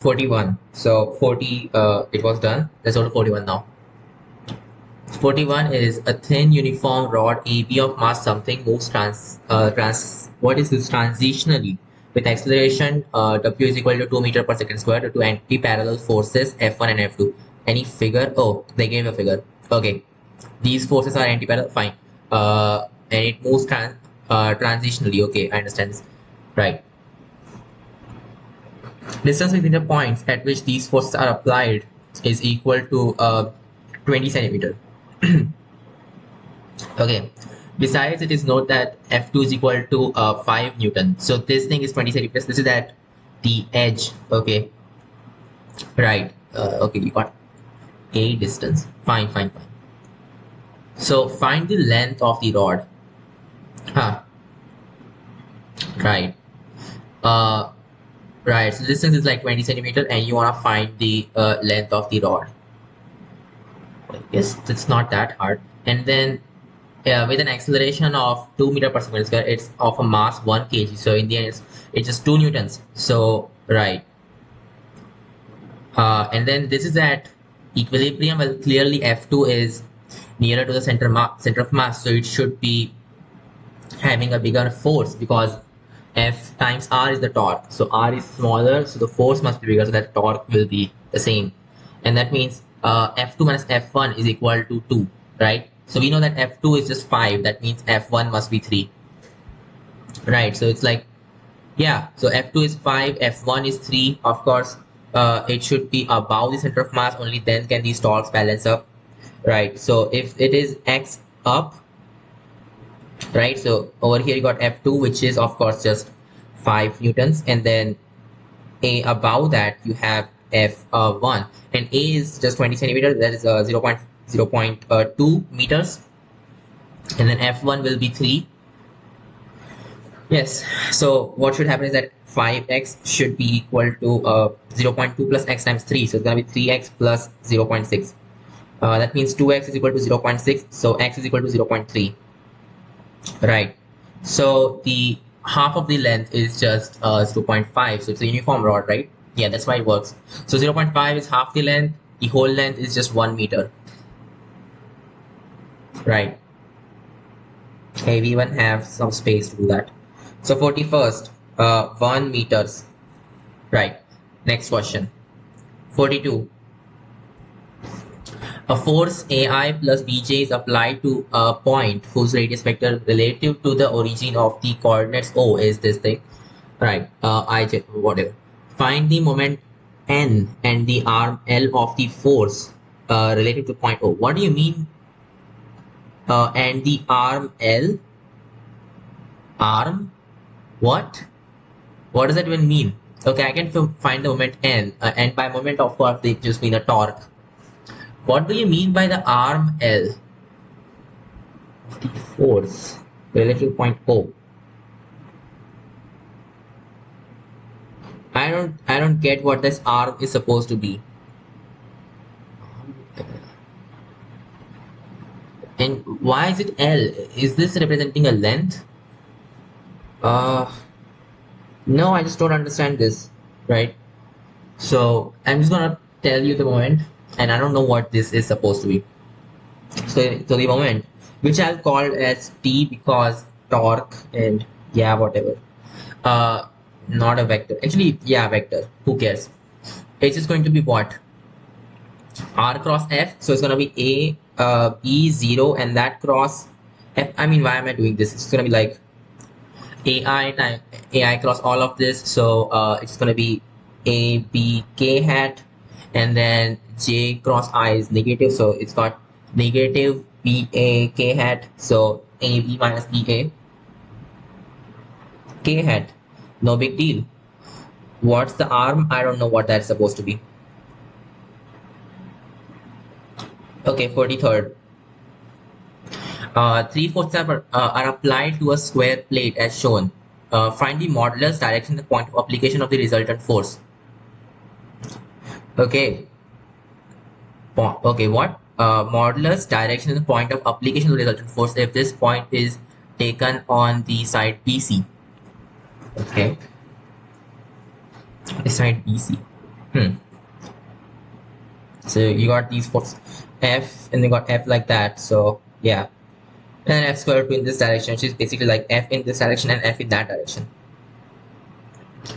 41. So 40, it was done. Let's go to 41 now. 41 is a thin uniform rod AB of mass something moves what is this transitionally with acceleration W is equal to 2 meter per second square to anti-parallel forces F1 and F2. Any figure? Oh, they gave a figure. Okay, these forces are anti-parallel. Fine. And it moves transitionally. Okay, I understand this. Right. Distance between the points at which these forces are applied is equal to 20 centimeter. Okay. Besides, it is note that F2 is equal to 5 Newton. So this thing is 20 centimeters. This is at the edge. Okay. Right. Okay, you got a distance. Fine, fine, fine. So find the length of the rod. Huh. Right. Uh, right. So distance is like 20 centimeter, and you want to find the length of the rod. I guess it's not that hard. And then with an acceleration of 2 meter per second square, it's of a mass 1 kg. So in the end, it's just 2 newtons. So right. And then this is at equilibrium. Well, clearly F2 is nearer to the center of mass, so it should be having a bigger force because F times R is the torque. So R is smaller, so the force must be bigger, so that torque will be the same. And that means F2 minus F1 is equal to 2, right? So we know that F2 is just 5. That means F1 must be 3, right? So it's like, yeah, so F2 is 5, F1 is 3. Of course, it should be above the center of mass, only then can these torques balance up, right? So if it is X up, right, so over here you got F2, which is of course just 5 newtons, and then a above that you have F1, and A is just 20 centimeters, that is 0.2 meters, and then F1 will be 3. Yes, so what should happen is that 5x should be equal to 0.2 plus x times 3, so it's going to be 3x plus 0.6. That means 2x is equal to 0.6, so x is equal to 0.3. Right. So the half of the length is just 0.5. So it's a uniform rod, right? Yeah, that's why it works. So 0.5 is half the length. The whole length is just 1 meter. Right. Okay, we even have some space to do that. So 41st, 1 meters. Right. Next question. 42. A force AI plus Bj is applied to a point whose radius vector relative to the origin of the coordinates O is this thing. Right, Ij, whatever. Find the moment N and the arm L of the force relative to point O. What do you mean? And the arm L? Arm? What? What does that even mean? Okay, I can find the moment N. And by moment, of course, they just mean a torque. What do you mean by the arm L? The force relative to point O. I don't get what this arm is supposed to be. And why is it L? Is this representing a length? No, I just don't understand this, right? So I'm just gonna tell you the moment, and I don't know what this is supposed to be. So the moment, which I'll call as T because torque and yeah, whatever. Not a vector. Actually, yeah, vector. Who cares? It's just going to be what? R cross F. So it's gonna be E0 and that cross F. I mean, why am I doing this? It's gonna be like AI cross all of this. So it's gonna be A B K hat, and then J cross I is negative. So it's got negative B A K hat. So A B minus B A K hat. No big deal. What's the arm? I don't know what that's supposed to be. Okay, 43rd. 3/4 are applied to a square plate as shown. Find the modulus direction the point of application of the resultant force. Okay. Okay, what? Modulus direction is the point of application of the resultant force if this point is taken on the side BC. Okay. The side BC. Hmm. So you got these forces F and you got F like that. So yeah. And F square root 2 in this direction, which is basically like F in this direction and F in that direction.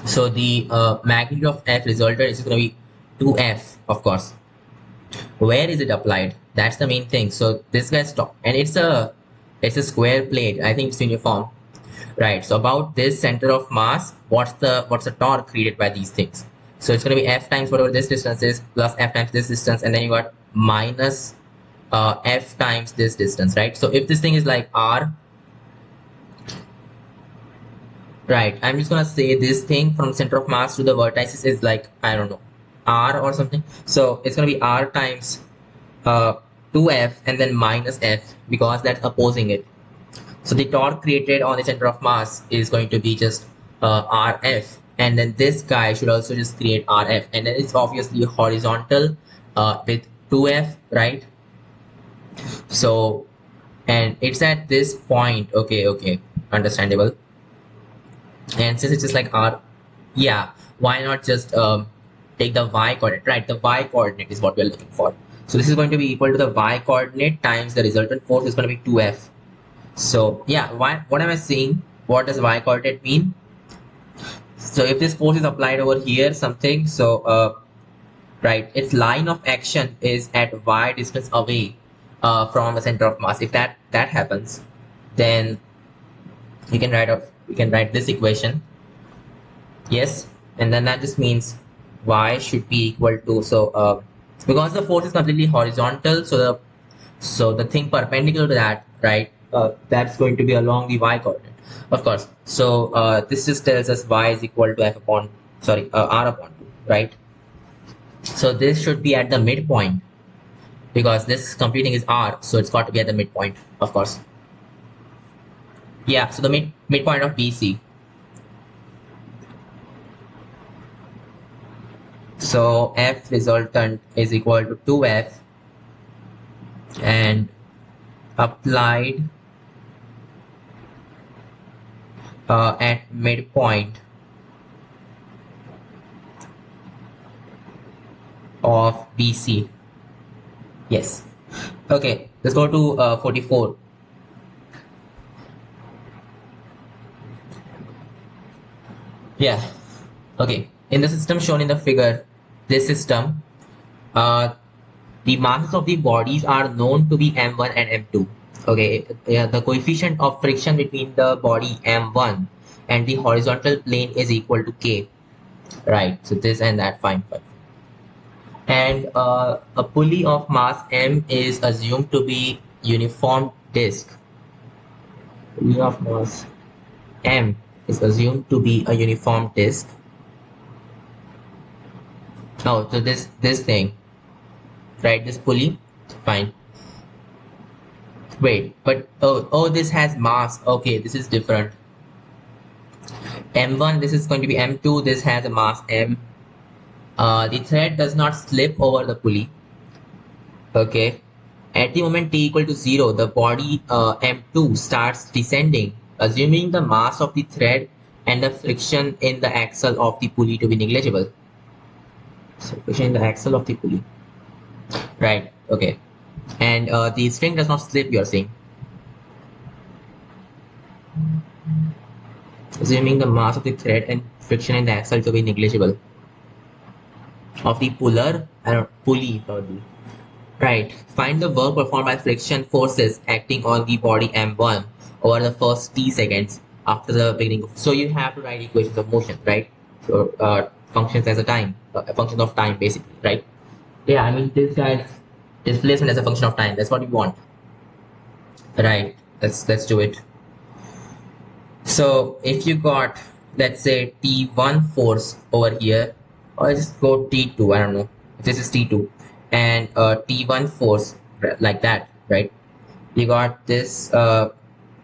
So the magnitude of F resulted is going to be 2F, of course. Where is it applied? That's the main thing. So this guy's top, and it's a square plate. I think it's uniform, right? So about this center of mass, what's the torque created by these things? So it's going to be F times whatever this distance is plus F times this distance, and then you got minus F times this distance, right? So if this thing is like R, right, I'm just gonna say this thing from center of mass to the vertices is like, I don't know, R or something. So it's gonna be R times uh, 2F and then minus F because that's opposing it. So the torque created on the center of mass is going to be just RF, and then this guy should also just create RF, and then it's obviously horizontal with 2F, right? So, and it's at this point, okay, understandable. And since it's just like R, yeah, why not just take the Y coordinate, right? The Y coordinate is what we're looking for. So this is going to be equal to the Y coordinate times the resultant force is going to be 2F. So yeah, what am I saying? What does Y coordinate mean? So if this force is applied over here, something, so right, its line of action is at Y distance away from the center of mass. If that happens, then you can write this equation. Yes, and then that just means Y should be equal to, so because the force is completely horizontal, so the thing perpendicular to that, right, that's going to be along the Y coordinate, of course. So this just tells us Y is equal to R upon 2, right? So this should be at the midpoint because this completing is R, so it's got to be at the midpoint, of course. Yeah, so the midpoint of BC. So F resultant is equal to 2F and applied at midpoint of BC. Yes. Okay, let's go to 44. Yeah. Okay. In the system shown in the figure, this system, uh, the masses of the bodies are known to be M1 and M2. Okay. Yeah, the coefficient of friction between the body M1 and the horizontal plane is equal to K. Right. So this and that, fine. And a pulley of mass M is assumed to be uniform disk. Pulley of mass M is assumed to be a uniform disk. Oh, so this thing, right? This pulley, fine. Wait, but oh, this has mass. Okay, this is different. M1, this is going to be M2. This has a mass M. The thread does not slip over the pulley. Okay. At the moment t equal to 0, the body M2 starts descending, assuming the mass of the thread and the friction in the axle of the pulley to be negligible. So friction in the axle of the pulley. Right, okay. And the string does not slip, you're saying. Assuming the mass of the thread and friction in the axle to be negligible. Of the puller, pulley probably. Right. Find the work performed by friction forces acting on the body M1 over the first t seconds after the beginning. So you have to write equations of motion, right? So functions as a time, functions of time, basically, right? Yeah, I mean this guy's displacement as a function of time. That's what we want, right? Let's do it. So if you got, let's say, T1 force over here, or just go T2, I don't know if this is T2, and T1 force like that, right? You got this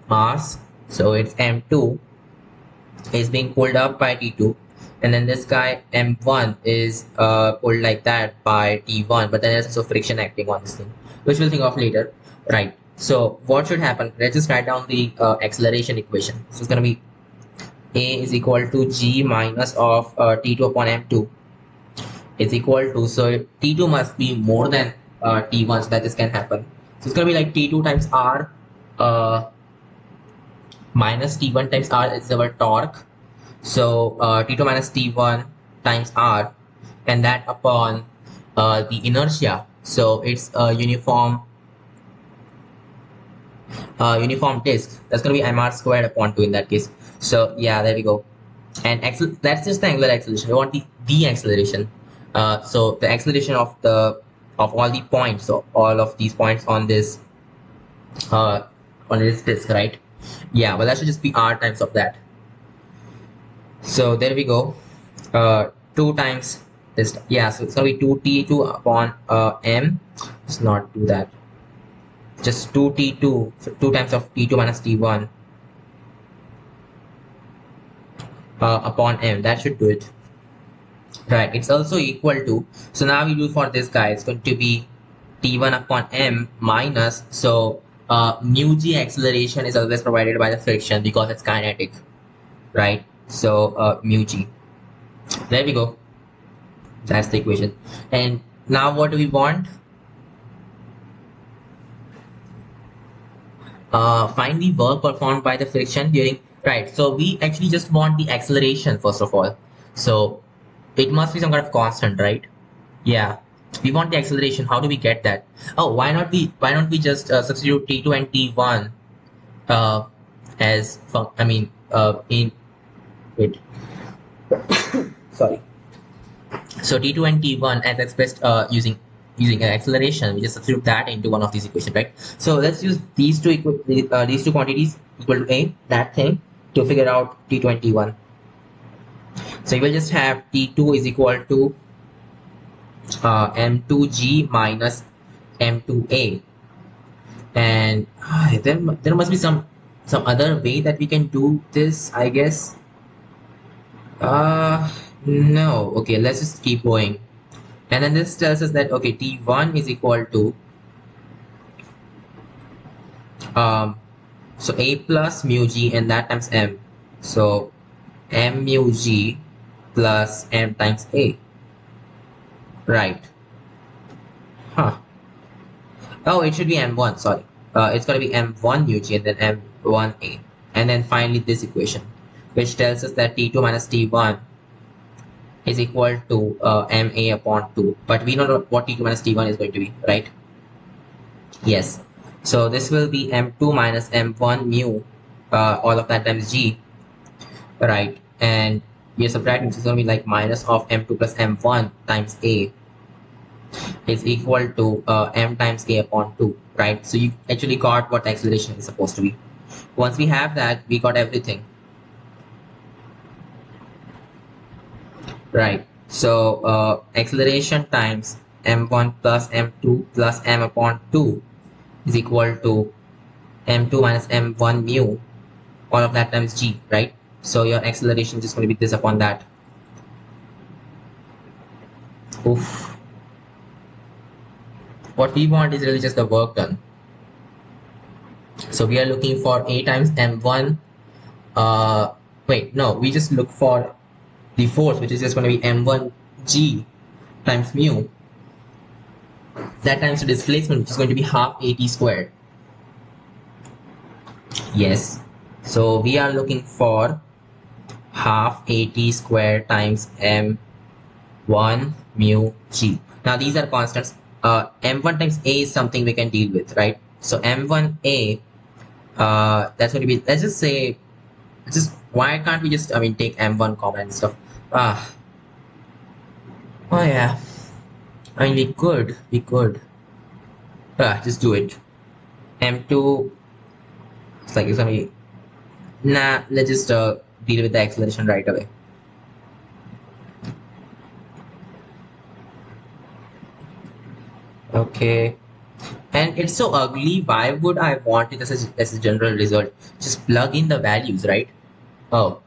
mass, so it's M2 is being pulled up by T2, and then this guy M1 is pulled like that by T1, but then there's also friction acting on this thing, which we'll think of later, right? So what should happen? Let's just write down the acceleration equation. So it's going to be A is equal to G minus of T2 upon M2, is equal to, so T2 must be more than T1 so that this can happen. So it's going to be like T2 times R minus T1 times R is our torque. So T2 minus T1 times R, and that upon the inertia. So it's a uniform disk. That's going to be mr squared upon 2 in that case. So yeah, there we go. And that's just the angular acceleration. We want the acceleration. So the acceleration of all the points, so all of these points on this disk, right? Yeah, well that should just be r times of that. So there we go. 2 times this. Yeah, so it's gonna be 2t2 upon m. Let's not do that. Just 2t2, so 2 times of t2 minus t1 upon m. That should do it. Right, it's also equal to, so now we do for this guy, it's going to be t1 upon m minus, so mu g acceleration is always provided by the friction because it's kinetic, right? So mu g, there we go. That's the equation. And now what do we want? Find the work performed by the friction during, right? So we actually just want the acceleration first of all. So it must be some kind of constant, right? Yeah, we want the acceleration. How do we get that? Oh, why not we just substitute t2 and t1 as in wait sorry. So t2 and t1 as expressed using an acceleration, we just substitute that into one of these equations, right? So let's use these two these two quantities equal to a, that thing, to figure out t2 and t1. So you will just have t2 is equal to m2g minus m2a, and there must be some other way that we can do this, I guess. No. Okay, let's just keep going. And then this tells us that okay, t1 is equal to so a plus mu g, and that times m, so m mu g plus m times a, right? Oh, it should be m1, sorry. It's going to be m1 mu g and then m1a, and then finally this equation, which tells us that t2 minus t1 is equal to ma upon 2, but we know what t2 minus t1 is going to be, right? Yes, so this will be m2 minus m1 mu, all of that times g, right? And we are subtracting, so it's going to be like minus of m2 plus m1 times a is equal to m times a upon 2, right? So you actually got what acceleration is supposed to be. Once we have that, we got everything, right? So acceleration times m1 plus m2 plus m upon 2 is equal to m2 minus m1 mu, all of that times g, right? So your acceleration is just going to be this upon that. Oof. What we want is really just the work done. So we are looking for a times m1. Wait, no, we just look for the force, which is just going to be m1 g times mu. That times the displacement, which is going to be half at squared. Yes. So we are looking for half at squared times m1 mu g. Now these are constants. M1 times a is something we can deal with, right? So m1a, that's going to be, let's just say, why can't we just take m1 common and stuff? Oh yeah, we could just do it. M2, it's gonna be, nah, let's just deal with the acceleration right away. Okay, and it's so ugly. Why would I want it as a general result? Just plug in the values, right? Oh,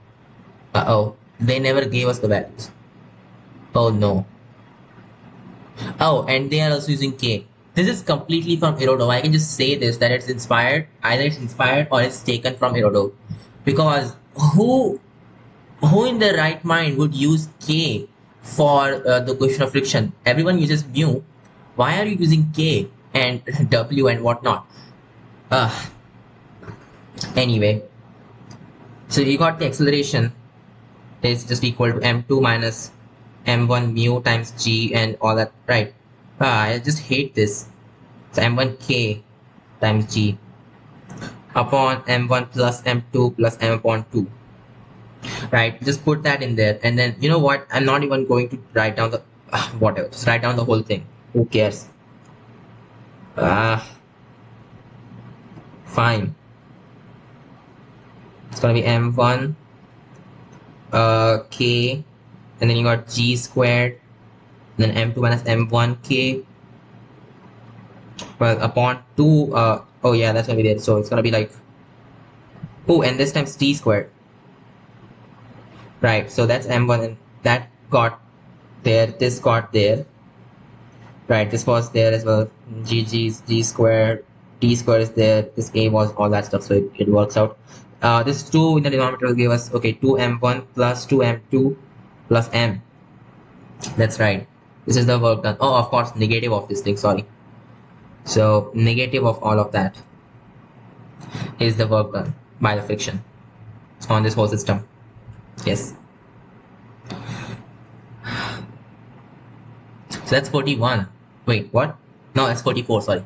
oh, they never gave us the values. Oh no. Oh, and they are also using K. This is completely from Erodo. I can just say this, that it's inspired, either it's inspired or it's taken from Erodo. Because who in their right mind would use K for the coefficient of friction. Everyone uses mu. Why are you using K and W and whatnot? Uh, anyway, so you got the acceleration is just equal to m2 minus m1 mu times g and all that, right? I just hate this. So m1k times g upon m1 plus m2 plus m upon 2, right? Just put that in there, and then you know what, I'm not even going to write down the whatever, just write down the whole thing. Who cares? Fine. It's gonna be m1 k, and then you got g squared, then m2 minus m1 k, well, upon 2, oh yeah, that's gonna be there, so it's gonna be like, oh, and this times t squared, right? So that's m1, and that got there, this got there, right? This was there as well. G squared, t squared is there, this a was all that stuff, so it works out. This 2 in the denominator will give us, okay, 2m1 plus 2m2 plus m. That's right. This is the work done. Oh, of course, negative of this thing, sorry. So negative of all of that is the work done by the friction on this whole system. Yes. So that's 41. Wait, what? No, that's 44, sorry.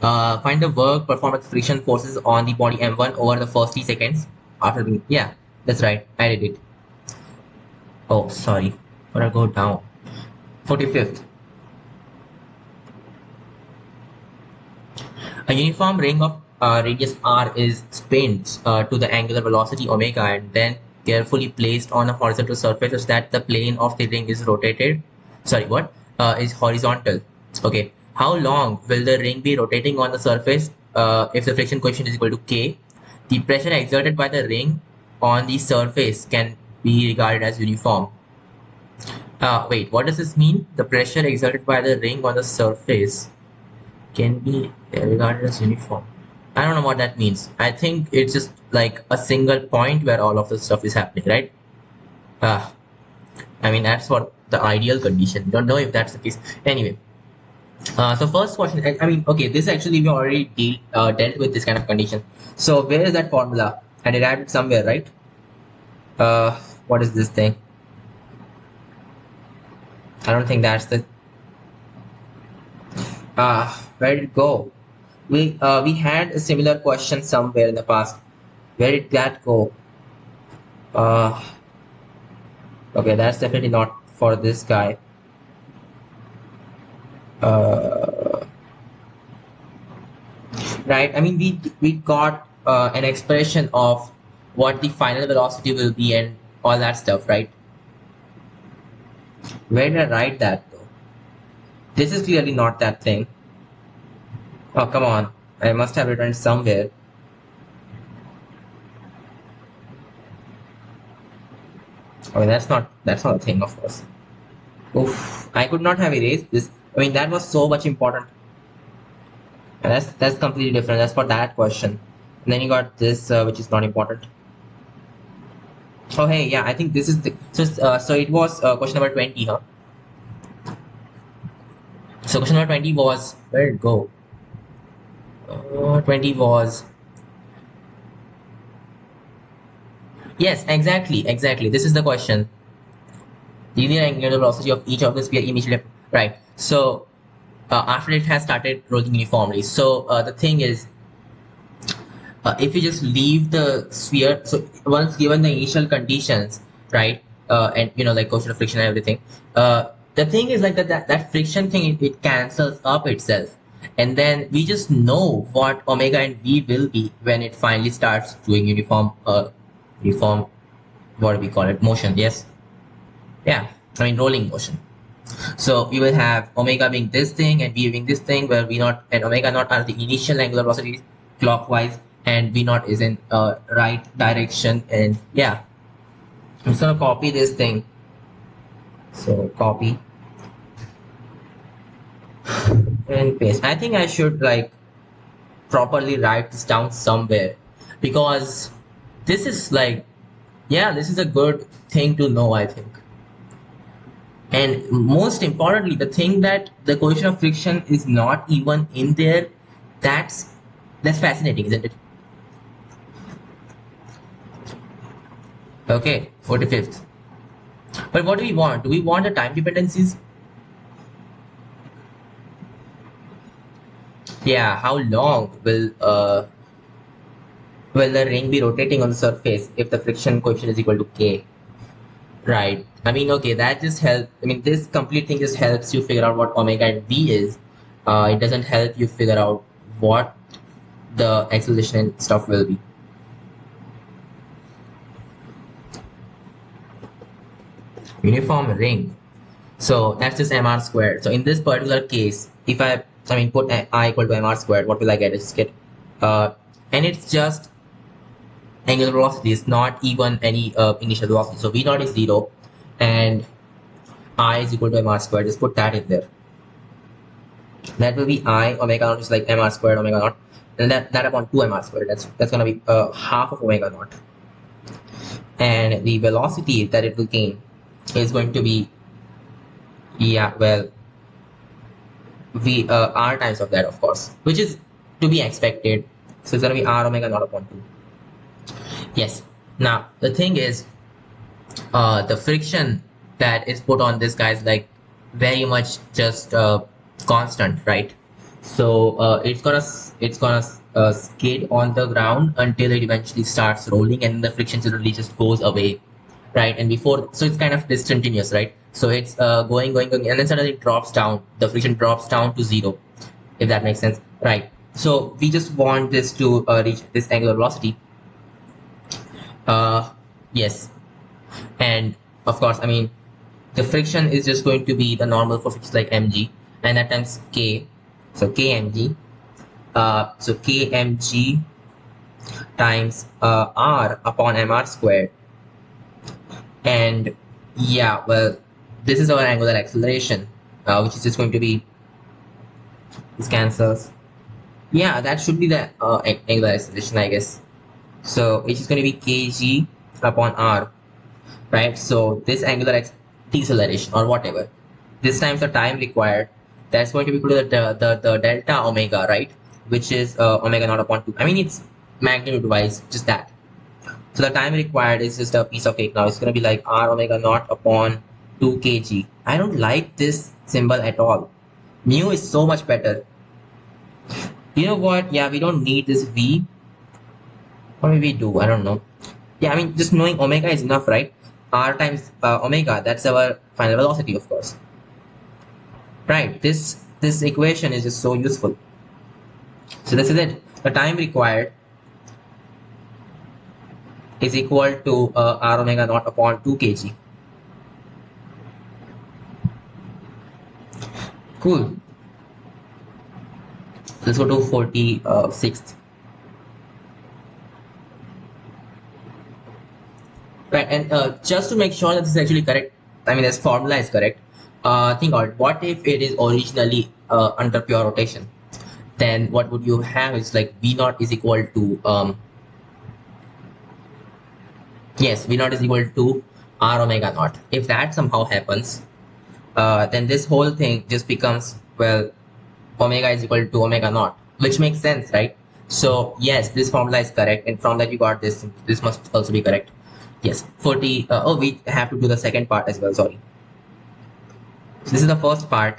Find the work performed with friction forces on the body m1 over the first 3 seconds after the, yeah, that's right, I did it. Oh, sorry, gotta go down. 45th. A uniform ring of radius r is spun to the angular velocity omega and then carefully placed on a horizontal surface such that the plane of the ring is rotated. Sorry, what? Is horizontal. Okay. How long will the ring be rotating on the surface if the friction coefficient is equal to k? The pressure exerted by the ring on the surface can be regarded as uniform. Wait, what does this mean? The pressure exerted by the ring on the surface can be regarded as uniform. I don't know what that means. I think it's just like a single point where all of the stuff is happening, right? I mean, that's what the ideal condition. Don't know if that's the case. Anyway, so first question, I mean, okay, this actually we already dealt with this kind of condition. So where is that formula? I derived it somewhere, right? What is this thing? I don't think that's the. Where did it go? We had a similar question somewhere in the past. Where did that go? Okay, that's definitely not for this guy. Right, I mean, we got an expression of what the final velocity will be and all that stuff, right? Where did I write that though? This is clearly not that thing. Oh, come on, I must have written it somewhere. I mean, that's not a thing, of course. Oof, I could not have erased this. I mean, that was so much important. And that's completely different. That's for that question. And then you got this, which is not important. Oh, hey, yeah, I think this is the so it was question number 20, huh? So question number 20 was, where did it go? 20 was, yes, exactly. This is the question. Linear angular velocity of each of the sphere immediately, right? So after it has started rolling uniformly. So the thing is, if you just leave the sphere, so once given the initial conditions, right, and you know, like coefficient of friction and everything, the thing is like that friction thing, it cancels up itself, and then we just know what omega and v will be when it finally starts doing uniform, what do we call it, motion? Yes, yeah, I mean rolling motion. So we will have omega being this thing and v being this thing, where v naught and omega naught are the initial angular velocities clockwise, and v naught is in right direction. And yeah, I'm just gonna copy this thing. So copy and paste. I think I should like properly write this down somewhere, because this is like Yeah, this is a good thing to know, I think. And most importantly, the thing that the coefficient of friction is not even in there, that's that's fascinating, isn't it? Okay, 45th. But what do we want? Do we want the time dependencies? Yeah, how long will the ring be rotating on the surface if the friction coefficient is equal to k? Right. I mean, okay, that just helps. I mean, this complete thing just helps you figure out what omega and v is. It doesn't help you figure out what the acceleration and stuff will be. Uniform ring. So that's just mr squared. So in this particular case, if I mean, put I equal to mr squared, what will I get? It's get, and it's just angular velocity. It's not even any initial velocity. So v naught is 0, and I is equal to mr squared. Just put that in there. That will be I omega naught is like mr squared omega naught, and that upon 2 mr squared. That's gonna be half of omega naught, and the velocity that it will gain is going to be, yeah, well, v r times of that, of course, which is to be expected. So it's gonna be r omega naught upon 2. Yes. Now the thing is, the friction that is put on this guy is like very much just constant, right? So it's gonna skid on the ground until it eventually starts rolling, and the friction suddenly just goes away, right? And before, so it's kind of discontinuous, right? So it's going, and then suddenly it drops down. The friction drops down to 0, if that makes sense, right? So we just want this to reach this angular velocity. Yes, and of course, I mean, the friction is just going to be the normal for which is like mg, and that times k, so kmg, so kmg times r upon mr squared. And yeah, well, this is our angular acceleration, which is just going to be, this cancels, yeah, that should be the angular acceleration, I guess. So it's just going to be kg upon r, right? So this angular deceleration or whatever, this times the time required, that's going to be equal to the delta omega, right? Which is omega naught upon 2. I mean, it's magnitude wise just that. So the time required is just a piece of cake now. It's going to be like r omega naught upon 2 kg. I don't like this symbol at all. Mu is so much better. You know what? Yeah, we don't need this v. Or maybe we do. I don't know. Yeah, I mean, just knowing omega is enough, right? R times omega, that's our final velocity, of course. Right, this equation is just so useful. So this is it. The time required is equal to r omega naught upon 2 kg. Cool. Let's go to 46th. Right, and just to make sure that this is actually correct, I mean, this formula is correct. Think about it. What if it is originally under pure rotation? Then what would you have is like v naught is equal to yes, v naught is equal to r omega naught. If that somehow happens, then this whole thing just becomes, well, omega is equal to omega naught, which makes sense, right? So yes, this formula is correct, and from that you got this. This must also be correct. Yes, 40. Oh, we have to do the second part as well. Sorry. So this is the first part.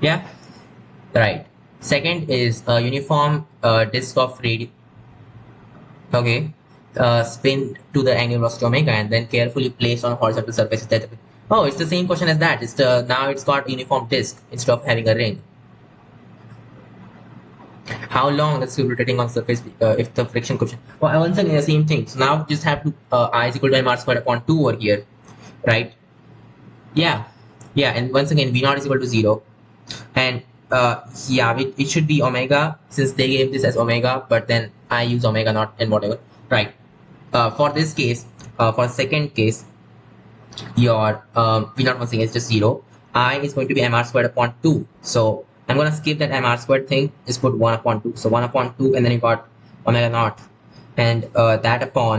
Yeah, right. Second is a uniform disk of radius. Okay, spin to the angular velocity omega, and then carefully placed on horizontal surfaces. That, oh, it's the same question as that. It's the, now it's got uniform disk instead of having a ring. How long that's rotating on surface if the friction coefficient. Well, once again the same thing. So now just have to I is equal to mr squared upon 2 over here, right? Yeah, yeah, and once again v naught is equal to 0, and yeah, it should be omega since they gave this as omega, but then I use omega naught and whatever, right? For this case, for second case, your v naught once again is just 0. I is going to be mr squared upon 2. So I'm going to skip that mr squared thing, just put 1 upon 2. So 1 upon 2, and then you got omega naught. and that upon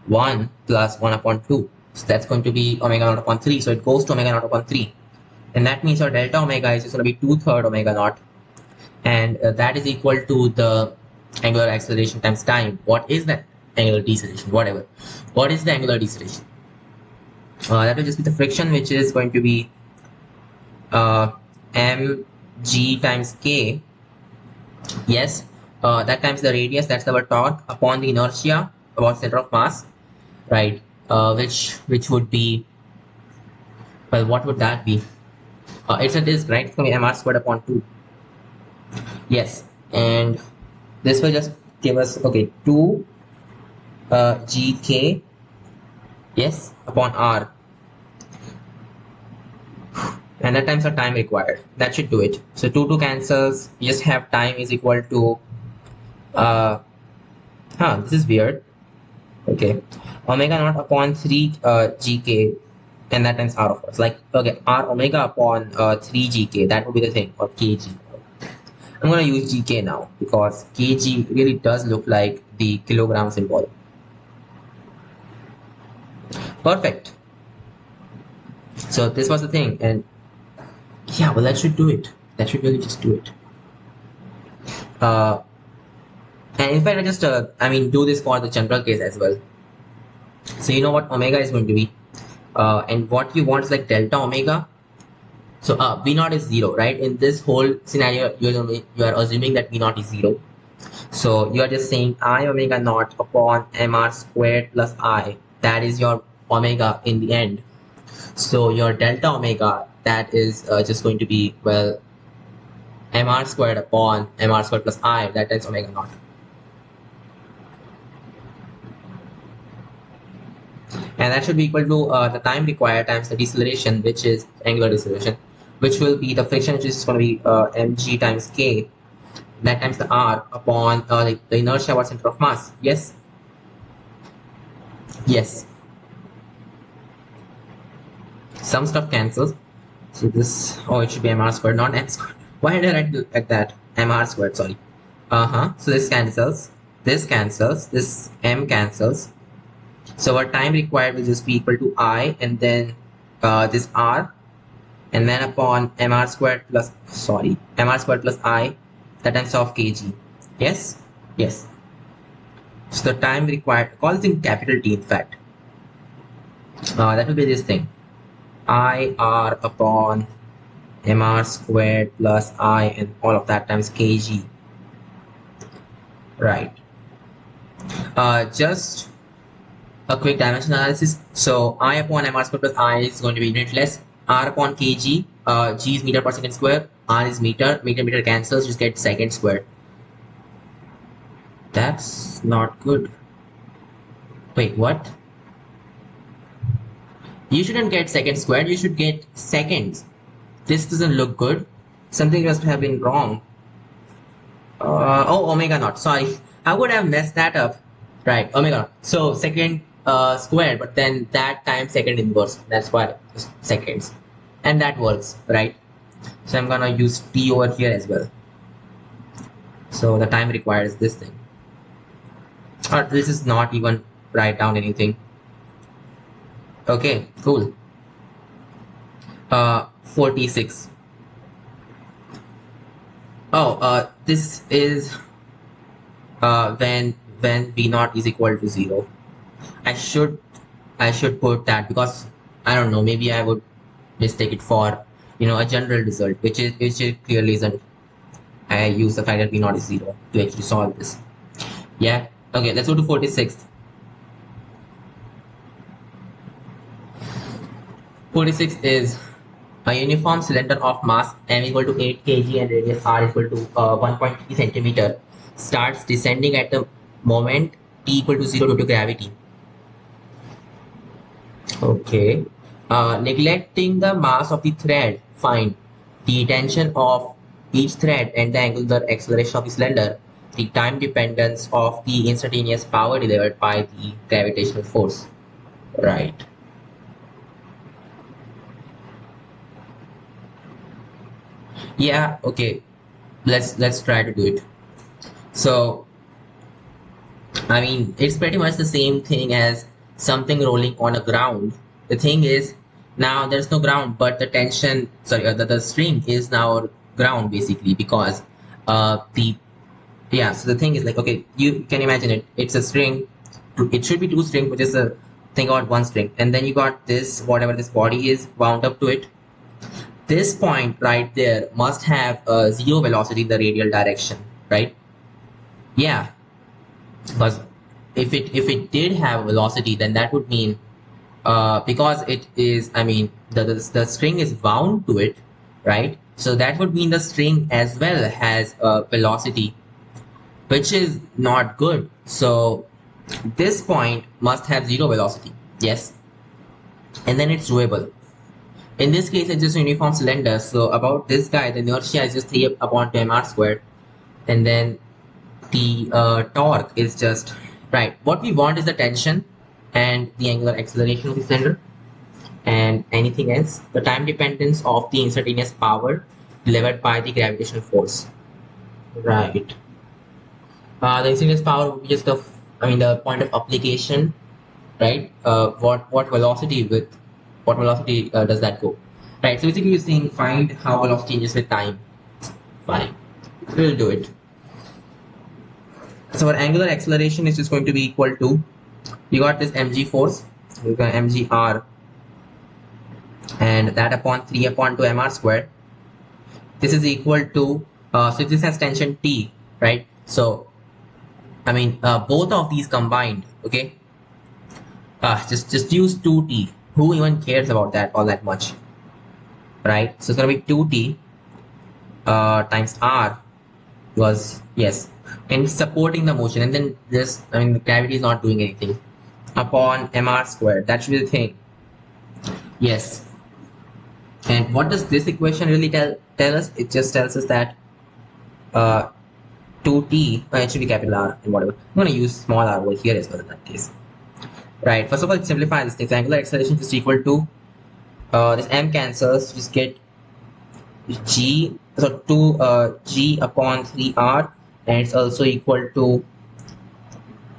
1 plus 1 upon 2. So that's going to be omega naught upon 3. So it goes to omega naught upon 3. And that means our delta omega is just going to be 2/3 omega naught. And that is equal to the angular acceleration times time. What is that angular deceleration? Whatever. What is the angular deceleration? That will just be the friction, which is going to be mg times k. Yes, that times the radius, that's our torque, upon the inertia about center of mass, right? Which would be, well, what would that be? It's a disk, right? It's going to be mr squared upon 2. Yes, and this will just give us, okay, 2 gk, yes, upon r. And that times the time required. That should do it. So 2 cancels. You just have time is equal to this is weird. Okay, omega naught upon 3 gk, and that times r, of course. Like, okay, r omega upon 3 gk, that would be the thing, or kg. I'm gonna use gk now because kg really does look like the kilogram symbol. Perfect. So this was the thing, and yeah, well, that should do it. That should really just do it. And in fact, I just do this for the general case as well. So you know what omega is going to be, and what you want is like delta omega. So v naught is 0, right? In this whole scenario, you are assuming that v naught is 0. So you are just saying I omega naught upon mr squared plus I. That is your omega in the end. So your delta omega, that is just going to be, well, mr squared upon mr squared plus I. That is omega naught. And that should be equal to the time required times the deceleration, which is angular deceleration, which will be the friction, which is going to be mg times k, that times the r upon the inertia about center of mass. Yes, yes, some stuff cancels. So this, oh, it should be mr squared, not m squared. Why did I write like that? Mr squared, sorry. So this cancels, this m cancels. So our time required will just be equal to I, and then this r, and then upon mr squared plus I, that times of kg. Yes, yes. So the time required, call this in capital T, in fact. That will be this thing, I r upon mr squared plus I, and all of that times kg. Right. Just a quick dimension analysis. So I upon mr squared plus I is going to be unitless. R upon kg, g is meter per second square, r is meter, meter cancels, just get second squared. That's not good. Wait, what? You shouldn't get second squared, you should get seconds. This doesn't look good. Something must have been wrong. Oh, omega naught, sorry. I would have messed that up. Right, omega naught. So second squared, but then that times second inverse. That's why seconds. And that works, right? So I'm gonna use t over here as well. So the time required is this thing. Or this is not even write down anything. Okay, cool. 46. Oh, this is when v naught is equal to 0. I should put that because I don't know, maybe I would mistake it for a general result, which it clearly isn't. I use the fact that v naught is 0 to actually solve this. Yeah, okay, let's go to 46th. 46 is a uniform cylinder of mass m equal to 8 kg and radius r equal to 1.3 centimeter starts descending at the moment t equal to 0 due to gravity. Okay. Neglecting the mass of the thread, find the tension of each thread and the angular acceleration of the cylinder, the time dependence of the instantaneous power delivered by the gravitational force. Right. Yeah, okay. Let's try to do it. So I mean, it's pretty much the same thing as something rolling on a ground. The thing is, now there's no ground, but the tension, sorry, the string is now ground basically because the yeah. So the thing is like, okay, you can imagine it. It's a string. It should be two string, which is a thing about one string, and then you got this whatever this body is wound up to it. This point right there must have a zero velocity in the radial direction, right? Yeah, because if it did have velocity, then that would mean because it is, I mean, the string is bound to it, right? So that would mean the string as well has a velocity, which is not good. So this point must have zero velocity, yes, and then it's doable. In this case, it's just a uniform cylinder. So about this guy, the inertia is just 3 upon 2 mr squared, and then the torque is just right. What we want is the tension and the angular acceleration of the cylinder, and anything else, the time dependence of the instantaneous power delivered by the gravitational force. Right. The instantaneous power would be just the, I mean, the point of application, right? What velocity with what velocity does that go? Right. So basically, you're saying find how velocity changes with time. Fine, we'll do it. So our angular acceleration is just going to be equal to, you got this mg force, you got mgr, and that upon 3 upon 2 mr squared. This is equal to, so this has tension T, right? So, I mean, both of these combined, okay? Just use 2T. Who even cares about that all that much, right? So it's gonna be 2T times R was, yes, and supporting the motion, and then this, I mean, the gravity is not doing anything, upon mr squared. That should be the thing, yes. And what does this equation really tell us? It just tells us that 2T, it should be capital R and whatever. I'm going to use small r over here as well in that case. Right, first of all, let's simplify this thing. Angular acceleration is equal to, this m cancels, just get g, so 2 g upon 3r, and it's also equal to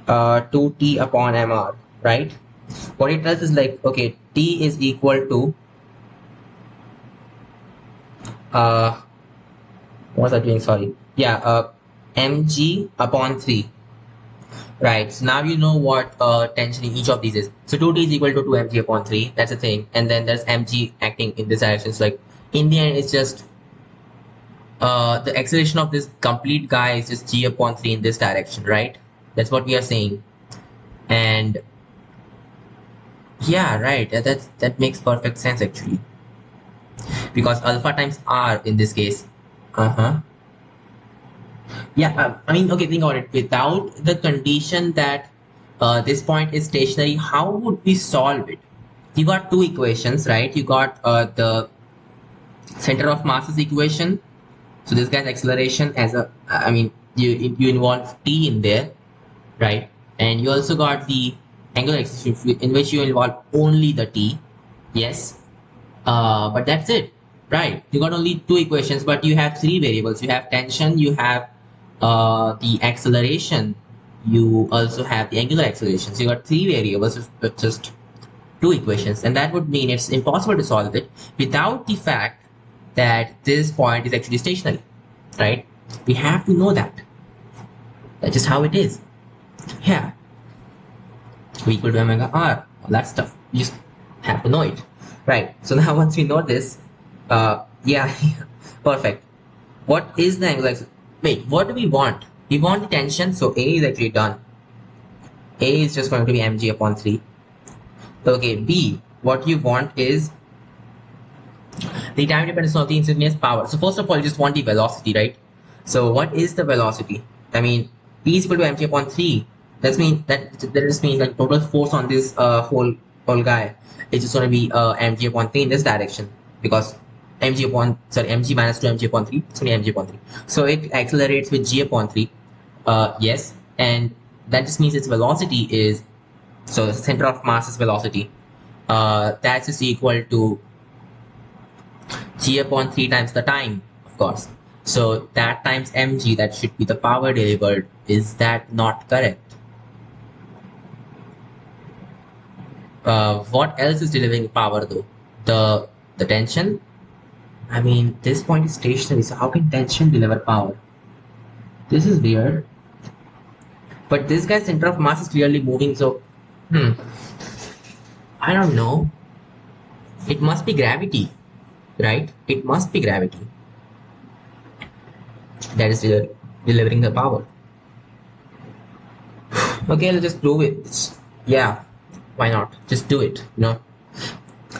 2T upon mr, right? What it does is like, okay, T is equal to, what was I doing? Sorry. Yeah, mg upon 3. Right. So now you know what tension in each of these is. So 2T is equal to 2mg upon 3. That's a thing. And then there's mg acting in this direction. So like in the end, it's just the acceleration of this complete guy is just g upon 3 in this direction, right? That's what we are saying. And yeah, right. That makes perfect sense actually. Because alpha times r in this case. Yeah, I mean, okay, think about it. Without the condition that this point is stationary, how would we solve it? You got two equations, right? You got the center of masses equation. So this guy's acceleration as a, I mean, you involve t in there, right? And you also got the angular acceleration in which you involve only the t. Yes, but that's it, right? You got only two equations, but you have three variables. You have tension, you have the acceleration, you also have the angular acceleration. So you got three variables with just two equations, and that would mean it's impossible to solve it without the fact that this point is actually stationary, right? We have to know that. That's just how it is. Yeah. V equal to omega r, all that stuff. You just have to know it, right? So now once we know this, yeah, perfect. What is the angular acceleration? Wait, what do we want? We want the tension, so A is actually done. A is just going to be mg upon 3. Okay, B, what you want is the time dependence of the instantaneous power. So first of all, you just want the velocity, right? So what is the velocity? I mean, P is equal to mg upon 3. That just means like total force on this whole guy is just going to be mg upon 3 in this direction, because mg minus 2 mg upon 3, it's going to be mg upon 3. So it accelerates with g upon 3. Yes, and that just means its velocity is, so the center of mass is velocity. That's just equal to g upon 3 times the time, of course. So that times mg, that should be the power delivered. Is that not correct? What else is delivering power though? The tension. I mean, this point is stationary, so how can tension deliver power? This is weird. But this guy's center of mass is clearly moving, so hmm, I don't know. It must be gravity, right? It must be gravity that is delivering the power. Okay, let's just prove it. Yeah, why not? Just do it, you know?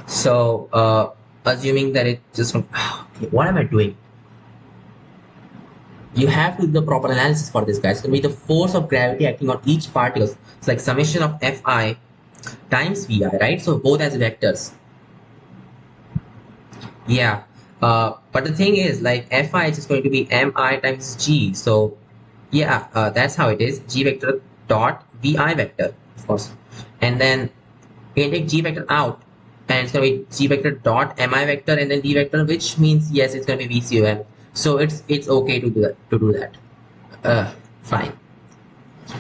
So, assuming that it just, okay, what am I doing? You have to do the proper analysis for this, guys. It's going to be the force of gravity acting on each particle. It's like summation of Fi times Vi, right? So both as vectors. Yeah. But the thing is, like Fi is just going to be Mi times G. So yeah, that's how it is. G vector dot Vi vector, of course. And then you can take G vector out, and it's going to be G vector dot Mi vector and then D vector, which means yes, it's going to be VCOM. So it's okay to do that. Fine.